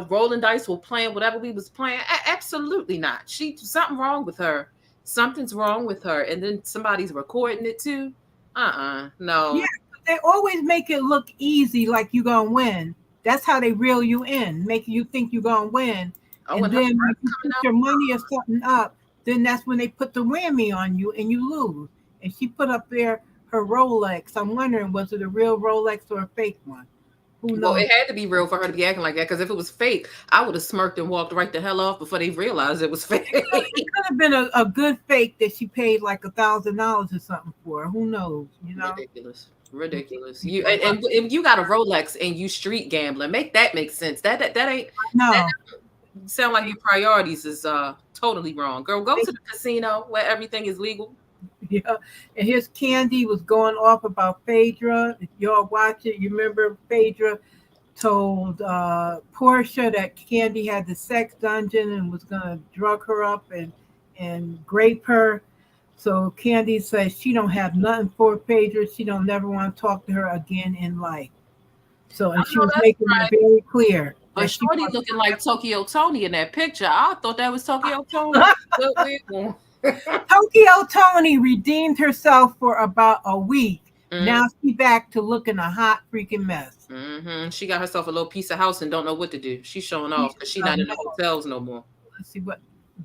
rolling dice or playing whatever we was playing. Absolutely not. Something wrong with her. Something's wrong with her. And then somebody's recording it too. No. Yeah, they always make it look easy, like you're gonna win. That's how they reel you in, making you think you're gonna win. And then when you put your money or something up, then that's when they put the whammy on you and you lose. And she put up there her Rolex. I'm wondering, was it a real Rolex or a fake one? Well, it had to be real for her to be acting like that, because if it was fake, I would have smirked and walked right the hell off before they realized it was fake. It could have been a good fake that she paid like $1,000 or something for. Who knows? Ridiculous. If you got a Rolex and you street gambling, make sense. That ain't that sound like your priorities is totally wrong. Girl, go to the casino where everything is legal. Yeah, and here's Candy was going off about Phaedra. If y'all watch it, you remember Phaedra told Portia that Candy had the sex dungeon and was gonna drug her up and grape her. So Candy says she don't have nothing for Phaedra. She don't never want to talk to her again in life. So and she was making it very clear. But Shorty looking like Tokyo Tony in that picture. I thought that was Tokyo Tony. Tokyo Tony redeemed herself for about a week. Now she's back to looking a hot freaking mess. She got herself a little piece of house and don't know what to do. She's showing off because she's not in the hotels no more. Let's see what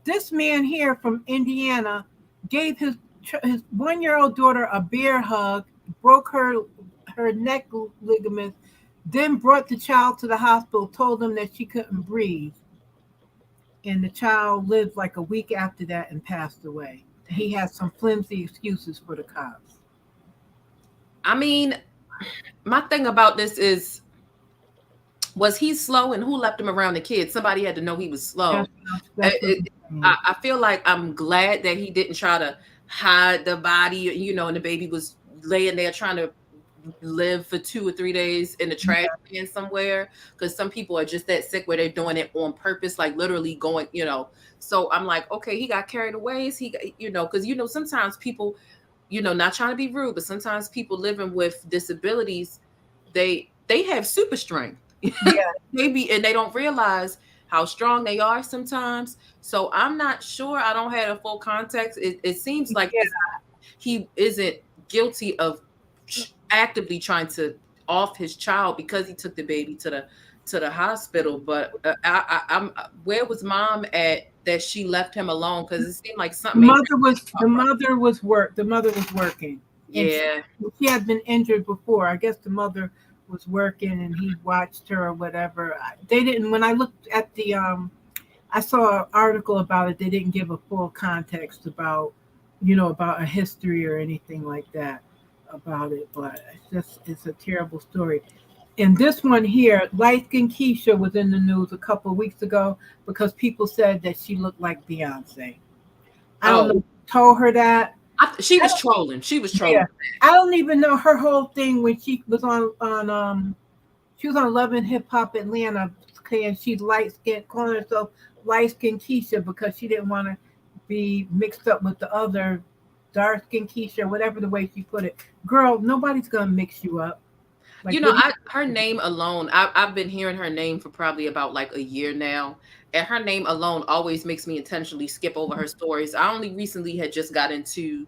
this man here from Indiana gave his 1-year-old daughter a bear hug, broke her neck ligaments, then brought the child to the hospital, told them that she couldn't breathe. And the child lived like a week after that and passed away. He had some flimsy excuses for the cops. I mean, my thing about this is Was he slow, and who left him around the kids? Somebody had to know he was slow. That's I feel like I'm glad that he didn't try to hide the body, and the baby was laying there trying to live for 2 or 3 days in the trash can somewhere, because some people are just that sick where they're doing it on purpose, like literally going, so I'm like, okay, he got carried away. Is he, because sometimes people, not trying to be rude, but sometimes people living with disabilities, they have super strength. Maybe, and they don't realize how strong they are sometimes. So I'm not sure. I don't have a full context. It seems like he isn't guilty of actively trying to off his child because he took the baby to the hospital. But I'm where was mom at that she left him alone? Because it seemed like something. The mother was working. Yeah, she had been injured before. I guess the mother was working and he watched her or whatever. They didn't. When I looked at the I saw an article about it. They didn't give a full context about about a history or anything like that about it. But it's a terrible story. And this one here, light-skinned Keisha was in the news a couple of weeks ago because people said that she looked like Beyonce. I don't know who told her that. She was trolling. Yeah. I don't even know her whole thing when she was on she was on Love and Hip Hop Atlanta saying she's light-skinned, calling herself light-skinned Keisha because she didn't want to be mixed up with the other dark-skinned Keisha, whatever the way she put it. Girl, nobody's gonna mix you up. Like, her name alone, I've been hearing her name for probably about like a year now. And her name alone always makes me intentionally skip over her stories. I only recently had just got into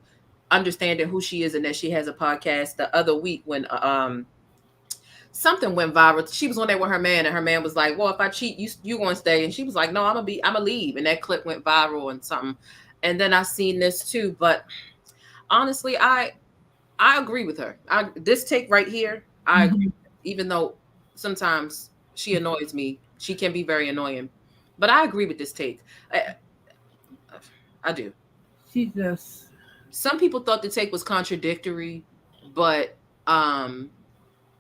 understanding who she is and that she has a podcast the other week when something went viral. She was on there with her man, and her man was like, well, if I cheat, you gonna stay. And she was like, no, I'm gonna leave. And that clip went viral and something. And then I seen this too. But honestly, I agree with her. This take right here, I agree. Even though sometimes she annoys me, she can be very annoying. But I agree with this take. I do. She just. Some people thought the take was contradictory, but when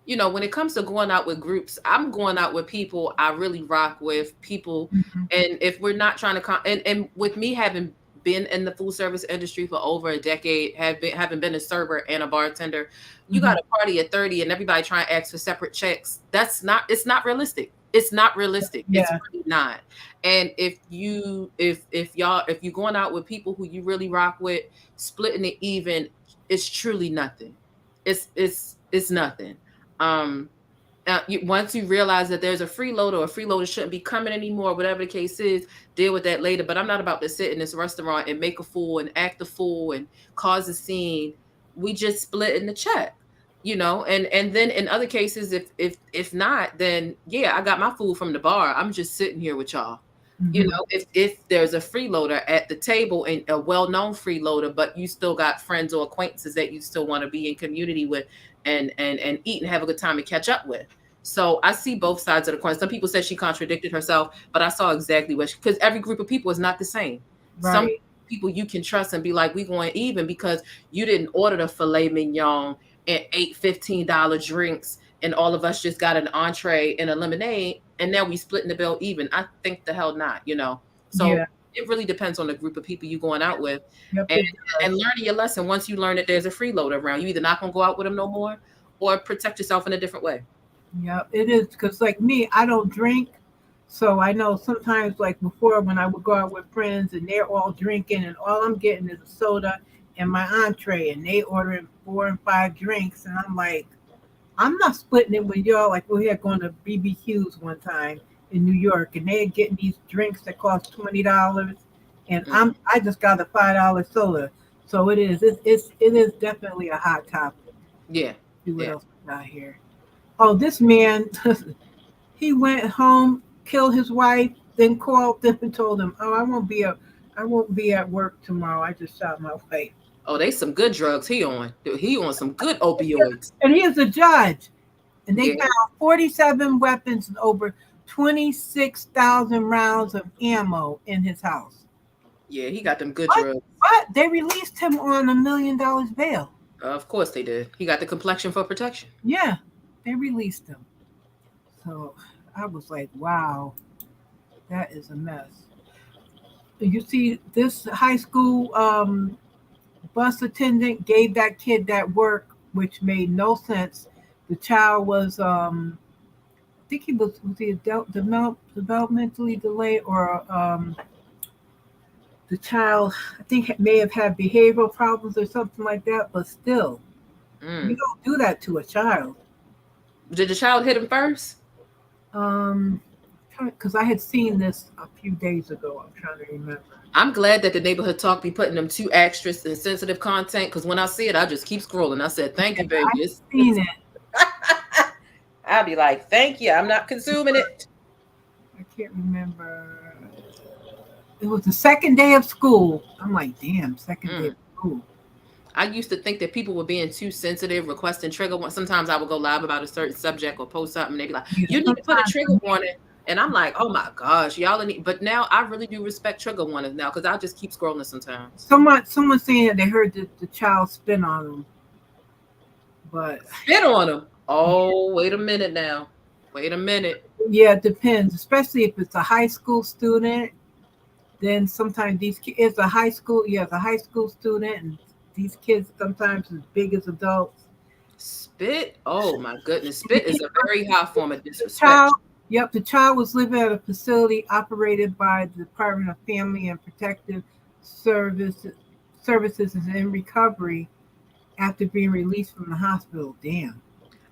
it comes to going out with groups, I'm going out with people I really rock with, people, and if we're not trying to and with me having been in the food service industry for over a decade, having been a server and a bartender, you got a party at 30 and everybody trying to ask for separate checks. It's not realistic. It's not realistic. Yeah. It's really not. And if you're going out with people who you really rock with, splitting it even, it's truly nothing. It's nothing. Once you realize that there's a freeloader or a freeloader shouldn't be coming anymore, whatever the case is, deal with that later. But I'm not about to sit in this restaurant and make a fool and act a fool and cause a scene. We just split in the check, and then in other cases, if not, then yeah, I got my food from the bar. I'm just sitting here with y'all. If there's a freeloader at the table and a well-known freeloader, but you still got friends or acquaintances that you still want to be in community with and eat and have a good time and catch up with. So I see both sides of the coin. Some people said she contradicted herself, but I saw exactly because every group of people is not the same. Right. Some people you can trust and be like, we going even because you didn't order the filet mignon and ate $15 drinks and all of us just got an entree and a lemonade and now we splitting the bill even. I think the hell not, So it really depends on the group of people you going out with. Yep, and learning your lesson. Once you learn that there's a freeloader around, you either not going to go out with them no more or protect yourself in a different way. Yeah, it is. Because like me, I don't drink. So I know sometimes like before when I would go out with friends and they're all drinking and all I'm getting is a soda and my entree and they ordering 4 and 5 drinks. And I'm like, I'm not splitting it with y'all. Like we had going to BBQs one time in New York and they're getting these drinks that cost $20 and I just got a $5 soda. So it is definitely a hot topic. Yeah. See what else we got here. Oh, this man, he went home, killed his wife, then called them and told them, "Oh, I won't be at work tomorrow. I just shot my wife." Oh, they some good drugs he on. He on some good opioids. And he is a judge. And they found 47 weapons and over 26,000 rounds of ammo in his house. Yeah, he got them good drugs. But they released him on $1 million bail. Of course they did. He got the complexion for protection. Yeah, they released him. So I was like, wow, that is a mess. You see, this high school bus attendant gave that kid that work, which made no sense. The child was, I think he was he developmentally delayed, or the child, I think, may have had behavioral problems or something like that. But still, you don't do that to a child. Did the child hit him first? Because I had seen this a few days ago. I'm trying to remember. I'm glad that the neighborhood talk be putting them too extra and sensitive content, because when I see it, I just keep scrolling. I said, thank you, baby. I've seen it. I'll be like, thank you. I'm not consuming it. I can't remember. It was the second day of school. I'm like, damn, second day of school. I used to think that people were being too sensitive, requesting trigger warning. Sometimes I would go live about a certain subject or post something, and they'd be like, you need to put a trigger warning. And I'm like, oh my gosh, y'all need. But now I really do respect trigger warnings now, because I just keep scrolling sometimes. Someone saying that they heard the child spin on them. But spit on them? Oh, wait a minute now. Wait a minute. Yeah, it depends. Especially if it's a high school student. Then sometimes these kids, it's a high school student, and these kids sometimes as big as adults. Spit? Oh my goodness. Spit is a very high form of disrespect. The child was living at a facility operated by the Department of Family and Protective Services is in recovery after being released from the hospital. Damn.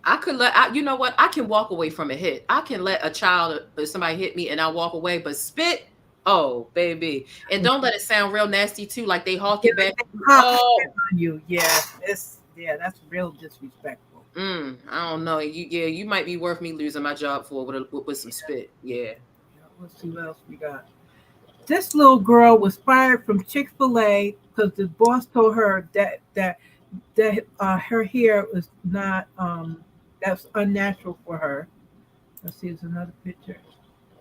I could you know what? I can walk away from a hit. I can let a child or somebody hit me and I walk away, but spit, oh baby. And don't let it sound real nasty too, like they hawk it back. Oh, you. Yeah, that's real disrespectful. I don't know. You might be worth me losing my job for with some spit. Yeah. Let's see what else we got. This little girl was fired from Chick-fil-A because the boss told her that her hair was not that's unnatural for her. Let's see, there's another picture.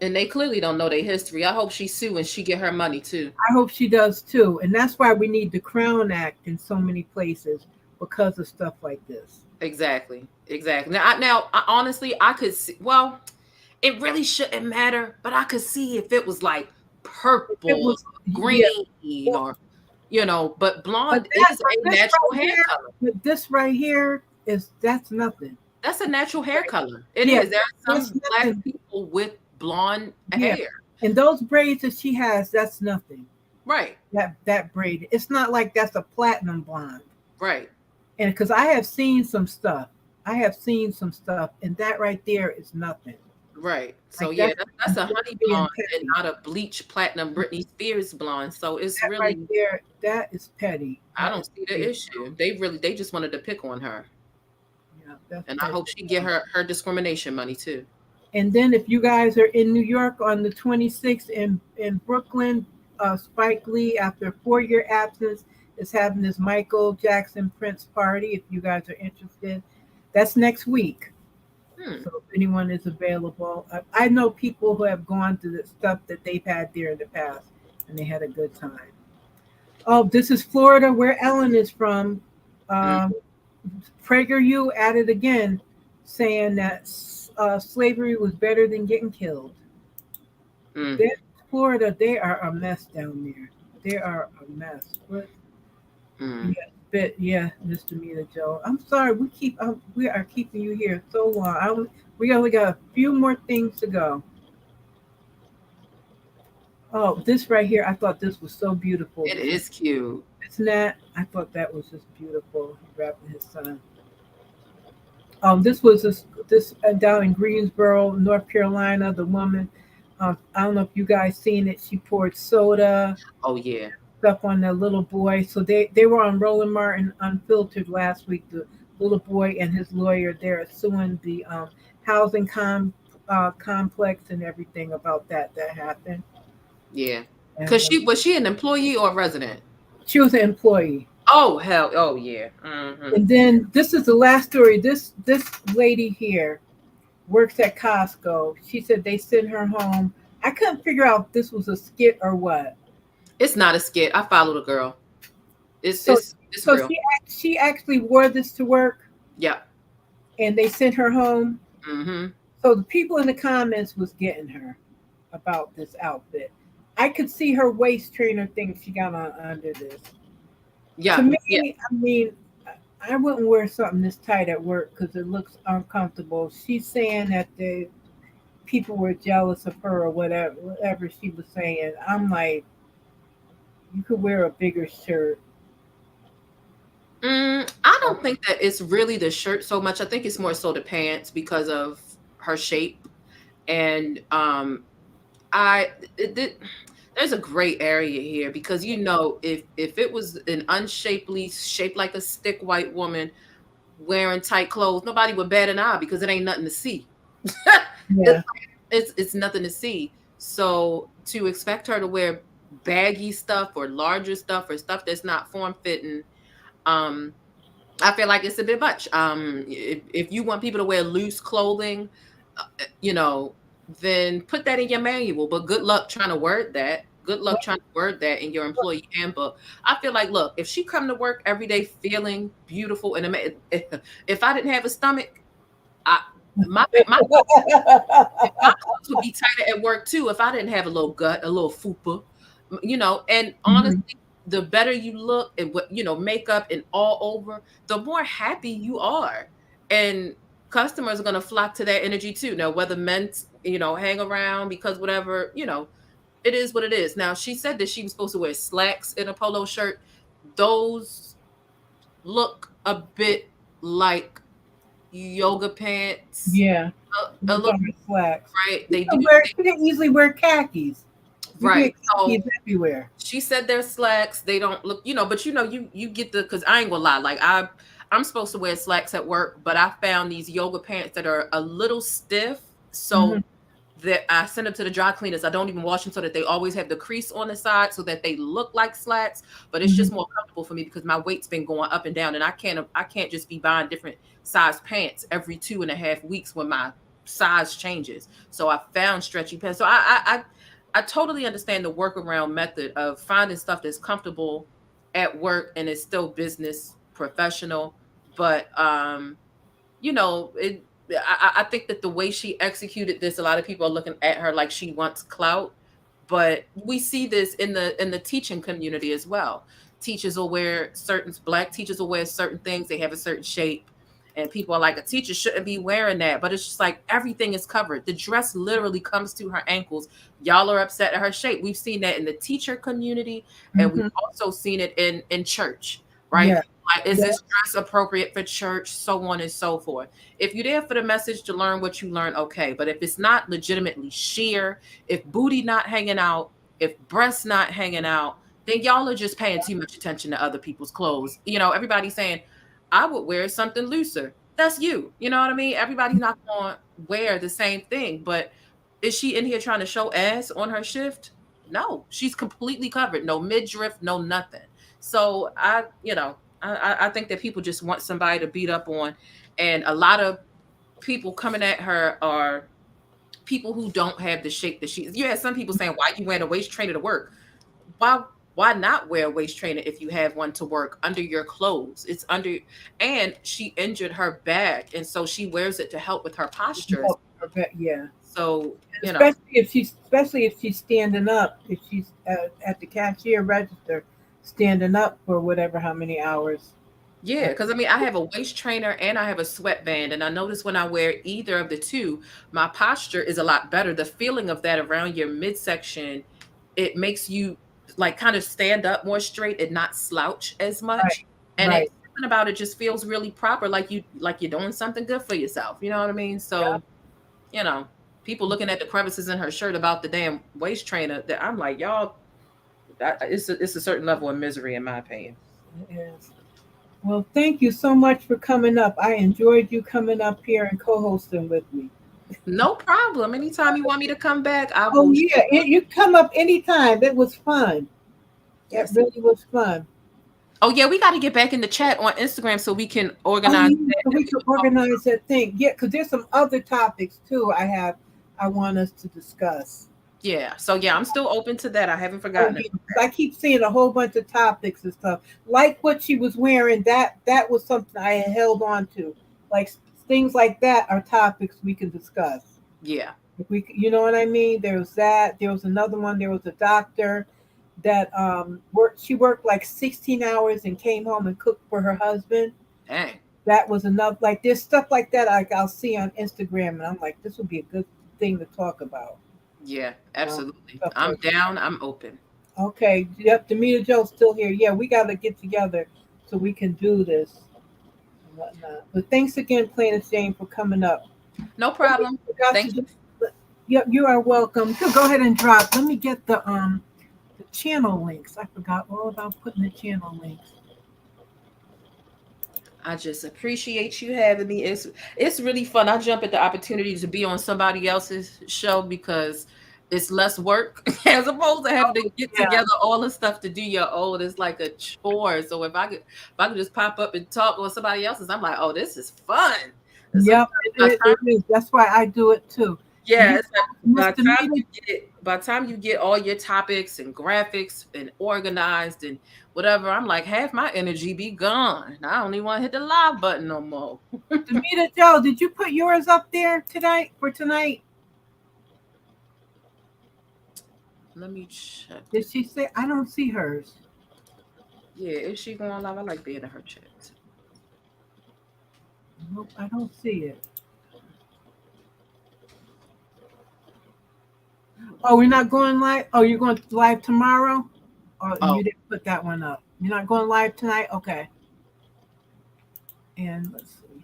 And they clearly don't know their history. I hope she sue and she get her money too. I hope she does too. And that's why we need the Crown Act in so many places, because of stuff like this. Exactly. Now, honestly, I could see. Well, it really shouldn't matter, but I could see if it was like purple, green, or But blonde is a natural hair color. But this right here that's nothing. That's a natural hair color. It is. There are some black people with blonde hair, and those braids that she has, that's nothing. Right. That braid. It's not like that's a platinum blonde. Right. And because I have seen some stuff, and that right there is nothing. Right. So like that's a honey blonde and not a bleach platinum Britney Spears blonde. So it's that really right there. That is petty. I don't see the issue. They just wanted to pick on her. Yeah. And I hope she get her discrimination money too. And then if you guys are in New York on the 26th in Brooklyn, Spike Lee, after a 4-year absence, is having this Michael Jackson Prince party. If you guys are interested, that's next week. So if anyone is available, I know people who have gone to the stuff that they've had there in the past, and they had a good time. Oh, this is Florida, where Ellen is from. PragerU at it again, saying that slavery was better than getting killed. Florida, they are a mess down there. They are a mess. Mr. Mena Joe. I'm sorry, we are keeping you here so long. We only got a few more things to go. Oh, this right here, I thought this was so beautiful. It is cute. Isn't that? I thought that was just beautiful. Wrapping his son. This was this down in Greensboro, North Carolina. The woman, I don't know if you guys seen it. She poured soda. Oh yeah. Stuff on the little boy. So they were on Roland Martin Unfiltered last week. The little boy and his lawyer, they're suing the housing complex and everything about that happened. Yeah. Because was she an employee or a resident? She was an employee. Oh hell! Oh yeah. Mm-hmm. And then this is the last story. This lady here works at Costco. She said they sent her home. I couldn't figure out if this was a skit or what. It's not a skit. I follow the girl. It's real. She actually wore this to work. Yeah. And they sent her home. Mm-hmm. So the people in the comments was getting her about this outfit. I could see her waist trainer thing she got on under this. To Yeah, me, yeah. I mean, I wouldn't wear something this tight at work because it looks uncomfortable. She's saying that the people were jealous of her or whatever she was saying. I'm like, you could wear a bigger shirt. I don't think that it's really the shirt so much. I think it's more so the pants because of her shape. And there's a gray area here because if it was an unshapely, shaped like a stick white woman wearing tight clothes, nobody would bat an eye because it ain't nothing to see. Yeah. It's nothing to see. So to expect her to wear baggy stuff or larger stuff or stuff that's not form fitting, I feel like it's a bit much. If you want people to wear loose clothing, then put that in your manual. But good luck trying to word that. Good luck trying to word that in your employee handbook. I feel like, look, if she come to work every day feeling beautiful and if I didn't have a stomach, my clothes would be tighter at work too if I didn't have a little gut, a little fupa, And honestly, the better you look and what makeup and all over, the more happy you are, and customers are gonna flock to that energy too. Now, whether men, hang around because whatever, it is what it is. Now, she said that she was supposed to wear slacks in a polo shirt. Those look a bit like yoga pants. Yeah. A little slacks. right. They can easily wear khakis. Right. So everywhere. She said they're slacks. They don't look, but you get because I ain't gonna lie. Like I'm supposed to wear slacks at work, but I found these yoga pants that are a little stiff. So that I send them to the dry cleaners. I don't even wash them so that they always have the crease on the side so that they look like slacks. But it's just more comfortable for me because my weight's been going up and down, and I can't just be buying different size pants every 2.5 weeks when my size changes. So I found stretchy pants. So I totally understand the workaround method of finding stuff that's comfortable at work and it's still business professional. But I think that the way she executed this, a lot of people are looking at her like she wants clout. But we see this in the teaching community as well. Black teachers will wear certain things. They have a certain shape. And people are like, a teacher shouldn't be wearing that. But it's just like everything is covered. The dress literally comes to her ankles. Y'all are upset at her shape. We've seen that in the teacher community. And we've also seen it in church, right? Yeah. Like, is this dress appropriate for church? So on and so forth. If you're there for the message to learn what you learn, okay. But if it's not legitimately sheer, if booty not hanging out, if breasts not hanging out, then y'all are just paying too much attention to other people's clothes. Everybody's saying, I would wear something looser. That's you. You know what I mean? Everybody's not going to wear the same thing. But is she in here trying to show ass on her shift? No, she's completely covered. No midriff, no nothing. So I think that people just want somebody to beat up on. And a lot of people coming at her are people who don't have the shape that she is. You had some people saying, why you wearing a waist trainer to work? Why not wear a waist trainer if you have one to work under your clothes? It's under, and she injured her back, and so she wears it to help with her posture. Yeah. So especially if she's standing up, if she's at the cashier register, standing up for whatever how many hours. Yeah, because I have a waist trainer and I have a sweatband, and I notice when I wear either of the two, my posture is a lot better. The feeling of that around your midsection, it makes you like kind of stand up more straight and not slouch as much. And it's something about it just feels really proper, like you're doing something good for yourself. You know what I mean? So, people looking at the crevices in her shirt about the damn waist trainer, that I'm like, y'all, it's a certain level of misery in my opinion. Yes. Well, thank you so much for coming up. I enjoyed you coming up here and co-hosting with me. No problem. Anytime you want me to come back, I will. Oh yeah, you come up anytime. It was fun. It really was fun. Oh yeah, we got to get back in the chat on Instagram so we can organize. We can organize that thing. Yeah, because there's some other topics too. I want us to discuss. Yeah. So yeah, I'm still open to that. I haven't forgotten it. I keep seeing a whole bunch of topics and stuff. Like what she was wearing, that was something I held on to. Like things like that are topics we can discuss. Yeah. You know what I mean? There was that. There was another one. There was a doctor that worked. She worked like 16 hours and came home and cooked for her husband. Dang. That was enough. Like there's stuff like that. Like I'll see on Instagram, and I'm like, this would be a good thing to talk about. Yeah, absolutely. Stuff I'm like down. I'm open. okay, yep. Demeter Joe's still here. Yeah, we got to get together so we can do this and whatnot. But thanks again, Planet Jane, for coming up. No Oh, we problem. forgot to Thank you. do. Yep, you are welcome. So go ahead and drop. Let me get the channel links. I forgot all about putting the channel links. I just appreciate you having me. It's really fun. I jump at the opportunity to be on somebody else's show because it's less work as opposed to having to get Yeah. together all the stuff to do your own. It's like a chore. So if I could just pop up and talk with somebody else's, I'm like, oh, this is fun. And Yep, sometimes it is. That's why I do it too. yeah, You, it's like Mr. Media, by the time you get all your topics and graphics and organized and whatever, I'm like half my energy be gone. I don't even want to hit the live button no more. Demeter Joe, did you put yours up there tonight for tonight? Let me check. Did she say? I don't see hers. Yeah, is she going live? I like being in her chat. Nope, I don't see it. Oh, we're not going live. Oh, you're going live tomorrow? Oh, you didn't put that one up. You're not going live tonight? Okay. And let's see.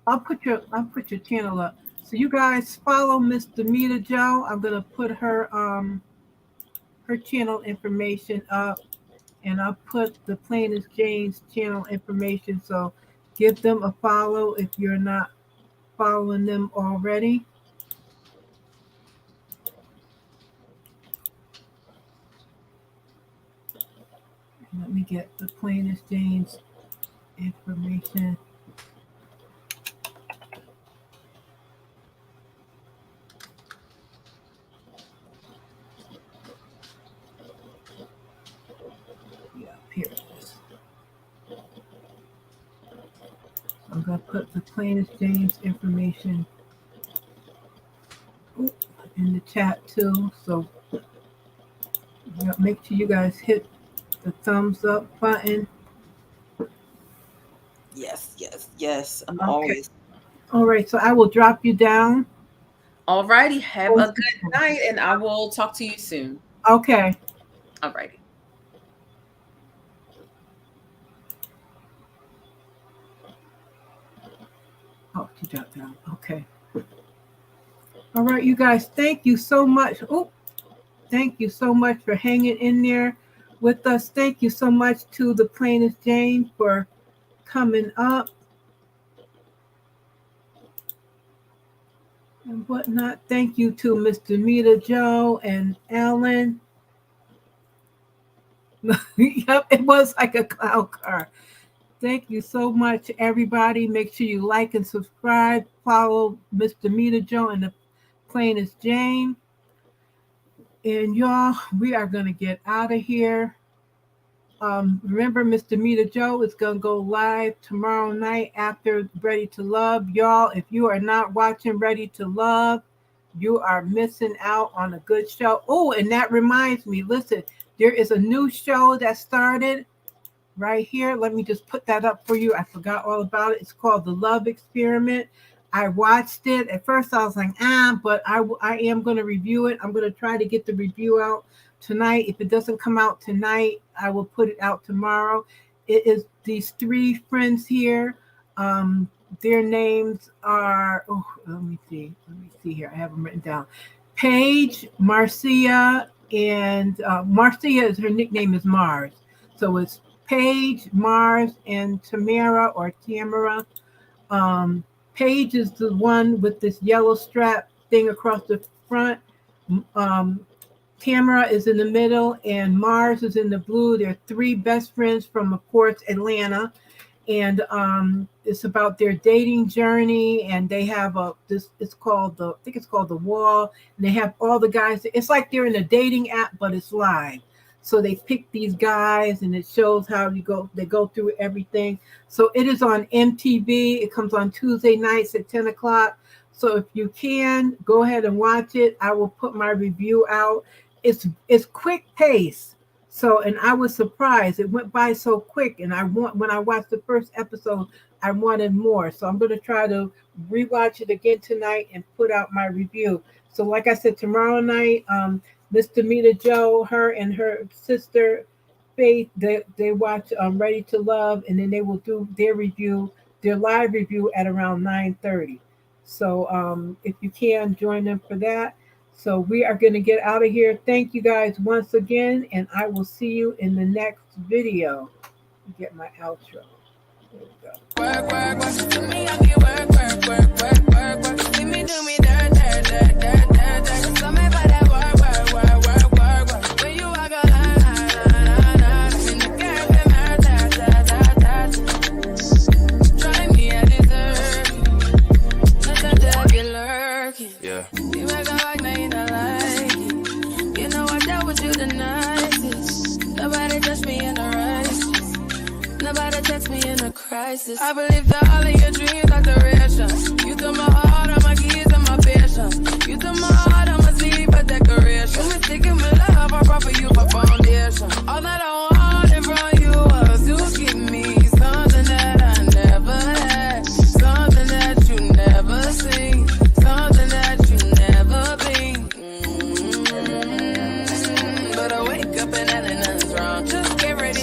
I'll put your channel up. So you guys follow Miss Demeter Joe. I'm gonna put her channel information up, and I'll put the Plain as Jane's channel information. So give them a follow if you're not following them already. Let me get the Plain as Jane's information. Yeah, here it is. I'm going to put the Plain as Jane's information in the chat too. So make sure you guys hit the thumbs up button. Yes. I'm Okay. always. All right, so I will drop you down. All righty. Have a good night, and I will talk to you soon. Okay. All righty. Oh, she dropped down. Okay. All right, you guys, thank you so much. Oh, thank you so much for hanging in there with us. Thank you so much to the Plain as Jane for coming up and whatnot. Thank you to Mr. Demeter Joe and Alan. Yep, it was like a cloud car. Thank you so much, everybody. Make sure you like and subscribe. Follow Mr. Demeter Joe and the Plain as Jane. And y'all, we are going to get out of here. Remember, Mr. Demeter Joe is going to go live tomorrow night after Ready to Love. Y'all, if you are not watching Ready to Love, you are missing out on a good show. Oh, and that reminds me, listen, there is a new show that started right here. Let me just put that up for you. I forgot all about it. It's called The Love Experiment. I watched it. At first I was like, but I am going to review it. I'm going to try to get the review out tonight. If it doesn't come out tonight, I will put it out tomorrow. It is these three friends here. Their names are, let me see here. I have them written down. Paige, Marcia, and Marcia is her nickname is Mars. So it's Paige, Mars, and Tamara. Paige is the one with this yellow strap thing across the front. Tamara is in the middle, and Mars is in the blue. They're three best friends from, of course, Atlanta. And it's about their dating journey. And they have I think it's called The Wall. And they have all the guys. It's like they're in a dating app, but it's live. So they pick these guys, and it shows how they go through everything. So it is on MTV. It comes on Tuesday nights at 10 o'clock. So if you can, go ahead and watch it. I will put my review out. It's quick pace. So, and I was surprised. It went by so quick. And when I watched the first episode, I wanted more. So I'm going to try to rewatch it again tonight and put out my review. So like I said, tomorrow night, Mr. Mena Joe, her and her sister Faith, they watch Ready to Love, and then they will do their live review at around 9:30. So if you can, join them for that. So we are going to get out of here. Thank you guys once again, and I will see you in the next video. Get my outro. There we go. Work, work, work. To me, I get work, work, work, work, work, work. See me do me dirt, dirt, dirt, dirt, dirt, dirt. So me by that work, work, work, work, work, work. When you walk a line, line, line, line. In the girl, them her, ta, ta, ta, ta. Try me, I deserve. Nothing to be lurking. Yeah. You make a like, now you not like it. You know I dealt with you the nicest. Nobody touched me in the right. Nobody text me in a crisis. I believe that all of your dreams are duration. You took my heart.